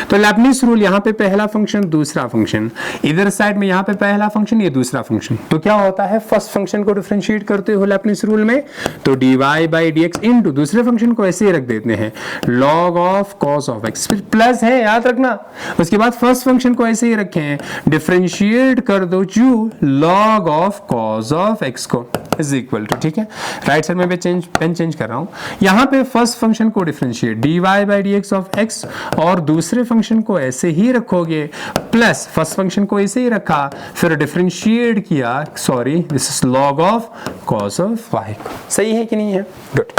तो लैपलेस रूल यहां पे पहला फंक्शन दूसरा फंक्शन, इधर साइड में यहां पे पहला फंक्शन ये दूसरा फंक्शन, तो क्या होता है फर्स्ट फंक्शन को डिफरेंशिएट करते हो लैपलेस रूल में तो dy बाई dx इनटू दूसरे फंक्शन को ऐसे ही रख देते हैं log of cos of x, फिर प्लस है याद रखना, उसके बाद फर्स्ट फंक्शन को ऐसे ही रखे हैं, डिफरेंशिएट कर दो जो log of cos of x को इज इक्वल टू, ठीक है राइट साइड में पेन चेंज कर रहा हूं, यहां पे फर्स्ट फंक्शन को differentiate dy by dx of x और दूसरे फंक्शन को ऐसे ही रखोगे प्लस फर्स्ट फंक्शन को ऐसे ही रखा फिर डिफरेंशिएट किया, sorry this is log of cos of y, सही है कि नहीं है, गुड।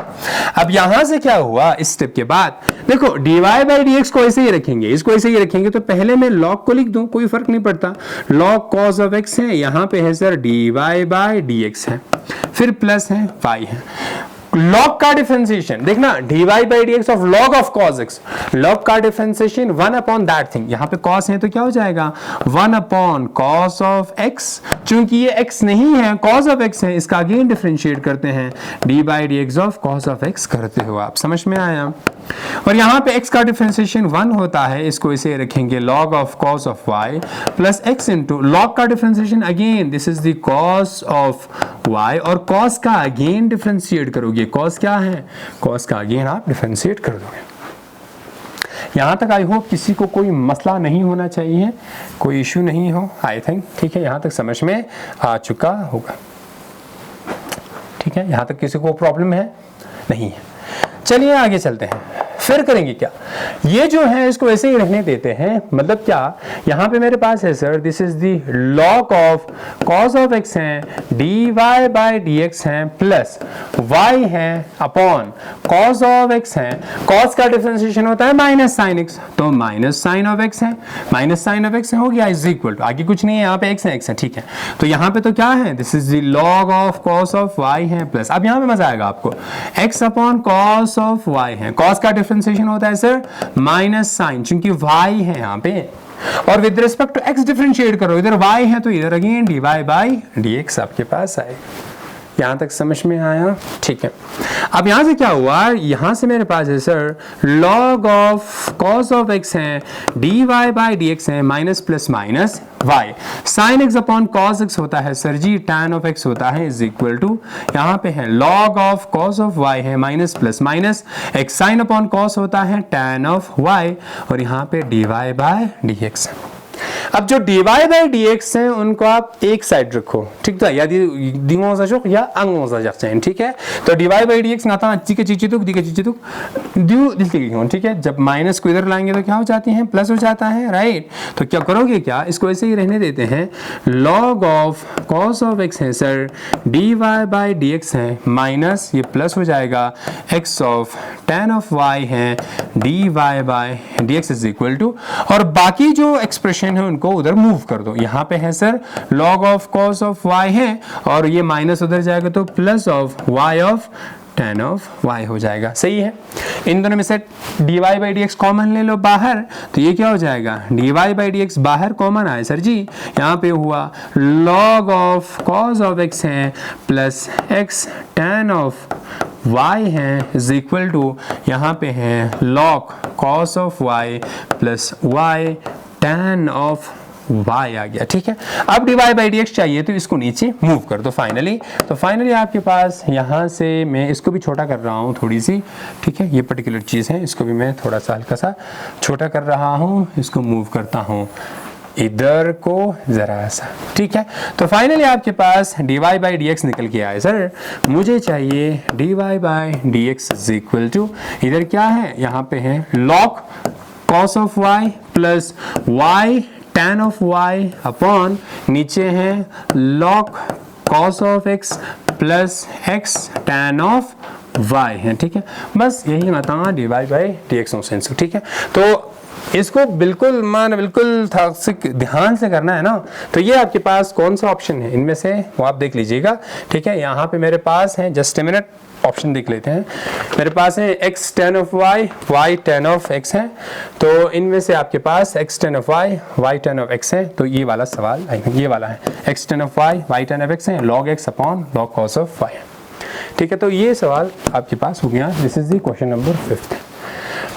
अब यहां से क्या हुआ इस स्टेप के बाद, देखो dy बाई dx को ऐसे ही रखेंगे, इसको ऐसे ही रखेंगे तो पहले मैं log को लिख दूं, कोई फर्क नहीं पड़ता, log cos ऑफ x है, यहां पे है सर dy बाई dx है, फिर प्लस है y है, log का डिफरेंशिएशन देखना dy by dx of log of cos x, log का डिफरेंशिएशन 1 अपॉन दैट थिंग, यहां पे cos है तो क्या हो जाएगा 1 अपॉन cos ऑफ x, चूंकि ये x नहीं है cos ऑफ x है, इसका अगेन डिफरेंशिएट करते हैं dy by dx of cos of x करते हो आप, समझ में आया। और यहां पे x का डिफरेंशिएशन 1 होता है, इसको इसे रखेंगे log of cos of y plus x into log का differentiation again this is the cos of y और cos का अगेन डिफरेंशिएट करोगे, cos क्या है, cos का अगेन आप डिफरेंशिएट कर दोगे। यहां तक आई होप किसी को कोई मसला नहीं होना चाहिए, कोई इश्यू नहीं हो, आई थिंक ठीक है, यहां तक समझ में आ चुका होगा, ठीक है, यहां तक किसी को प्रॉब्लम है नहीं है। चलिए आगे चलते हैं, फिर करेंगे क्या, ये जो है इसको ऐसे ही रहने देते हैं, मतलब क्या यहां पे मेरे पास है sir this is the log of cos of x है dy बाई dx है प्लस y है अपॉन cos ऑफ x है, cos का डिफरेंशिएशन होता है माइनस साइन x, तो माइनस साइन ऑफ x है, माइनस साइन ऑफ x हो गया इज इक्वल टू, आगे कुछ नहीं है, यहाँ पे x है ठीक है, तो यहाँ पे तो क्या है this is the log of cos of y है प्लस, अब यहाँ पे मजा आएगा आपको, x upon cos of y है, cos का डिफरेंशिएशन होता है सर माइनस साइन, क्योंकि y है यहाँ पे और with respect to x differentiate करो, इधर y है तो इधर अगेन dy बाई dx आपके पास आएगा। यहां तक समझ में आया, ठीक है। अब यहां से क्या हुआ, यहां से मेरे पास है sir log of cos of x है dy बाई dx है minus plus minus y, sin x upon cos x होता है सर जी tan ऑफ x होता है इज इक्वल टू, यहां पे है log of cos of y है minus plus minus x sin upon cos होता है tan ऑफ y और यहां पे dy बाई dx है। अब जो dy बाई dx है उनको आप एक साइड रखो, ठीक है, या दिंगोजाजोक या अंगोजाजोक, ठीक है, तो dy बाई dx ना था अच्छी के चीचुक दी के चीचुक दियो दिलते, ठीक है, जब माइनस को इधर लाएंगे तो क्या हो जाती है प्लस हो जाता है, राइट, तो क्या करोगे क्या, इसको ऐसे ही रहने देते हैं, log of cos of x है सर dy बाई dx है माइनस ये प्लस हो जाएगा x of tan of y है dy by dx is equal to, और बाकी जो एक्सप्रेशन है उनको उधर मूव कर दो, यहाँ पे है sir log of cos of y है और ये माइनस उधर जाएगा तो plus of y of tan of y हो जाएगा, सही है। इन दोनों में से dy बाई dx कॉमन ले लो बाहर, तो ये क्या हो जाएगा dy बाई dx बाहर कॉमन आए सर जी, यहाँ पे हुआ log of cos of x है plus x tan of y है इज इक्वल टू, यहाँ पे है log cos of y plus y tan of y आ गया, ठीक है। अब dy बाई dx चाहिए तो इसको नीचे मूव कर दो फाइनली आपके पास, यहाँ से मैं इसको भी छोटा कर रहा हूँ थोड़ी सी, ठीक है, ये पर्टिकुलर चीज़ है, इसको भी मैं थोड़ा सा हल्का सा छोटा कर रहा हूँ, इसको मूव करता हूँ इधर को जरा सा, ठीक है, तो फाइनली आपके पास dy बाई dx निकल के आए सर, मुझे चाहिए dy by dx is equal to, इधर क्या है यहाँ पे है log cos of y plus y tan of y upon नीचे है log cos of x plus x tan of y है, ठीक है, बस यही बता dy by dx no sense, ठीक है। तो इसको बिल्कुल ध्यान से करना है ना, तो ये आपके पास कौन सा ऑप्शन है इनमें से वो आप देख लीजिएगा, ठीक है, यहाँ पे मेरे पास है जस्ट ए मिनट, ऑप्शन देख लेते हैं। मेरे पास है x tan of y, y tan of x है, तो इनमें से आपके पास x tan of y, y tan of x है, तो ये वाला सवाल ये वाला है x tan of y, y tan of x है, log x upon log cos of y है। ठीक है, तो ये सवाल आपके पास हो गया। This is the question number 5।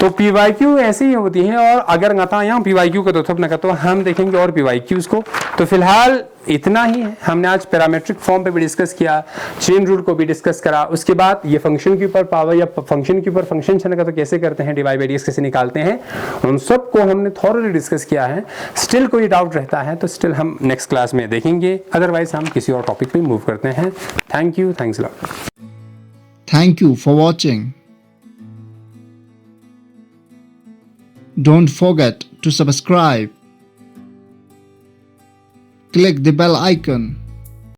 तो PYQ ऐसी ही होती है, और अगर नता यहाँ PYQ का तो थप न तो हम देखेंगे और PYQs को। तो फिलहाल इतना ही है। हमने आज पैरामीट्रिक फॉर्म पे भी डिस्कस किया, चेन रूल को भी डिस्कस करा, उसके बाद ये फंक्शन के ऊपर पावर या फंक्शन के ऊपर फंक्शन चलने का तो कैसे करते हैं, डिवाइड बाई डीएक्स कैसे निकालते हैं, उन सब को हमने थॉरली डिस्कस किया है। स्टिल कोई डाउट रहता है तो स्टिल हम नेक्स्ट क्लास में देखेंगे, अदरवाइज हम किसी और टॉपिक पे मूव करते हैं। Thank you, thanks a lot. Thank you for watching. Don't forget to subscribe. Click the bell icon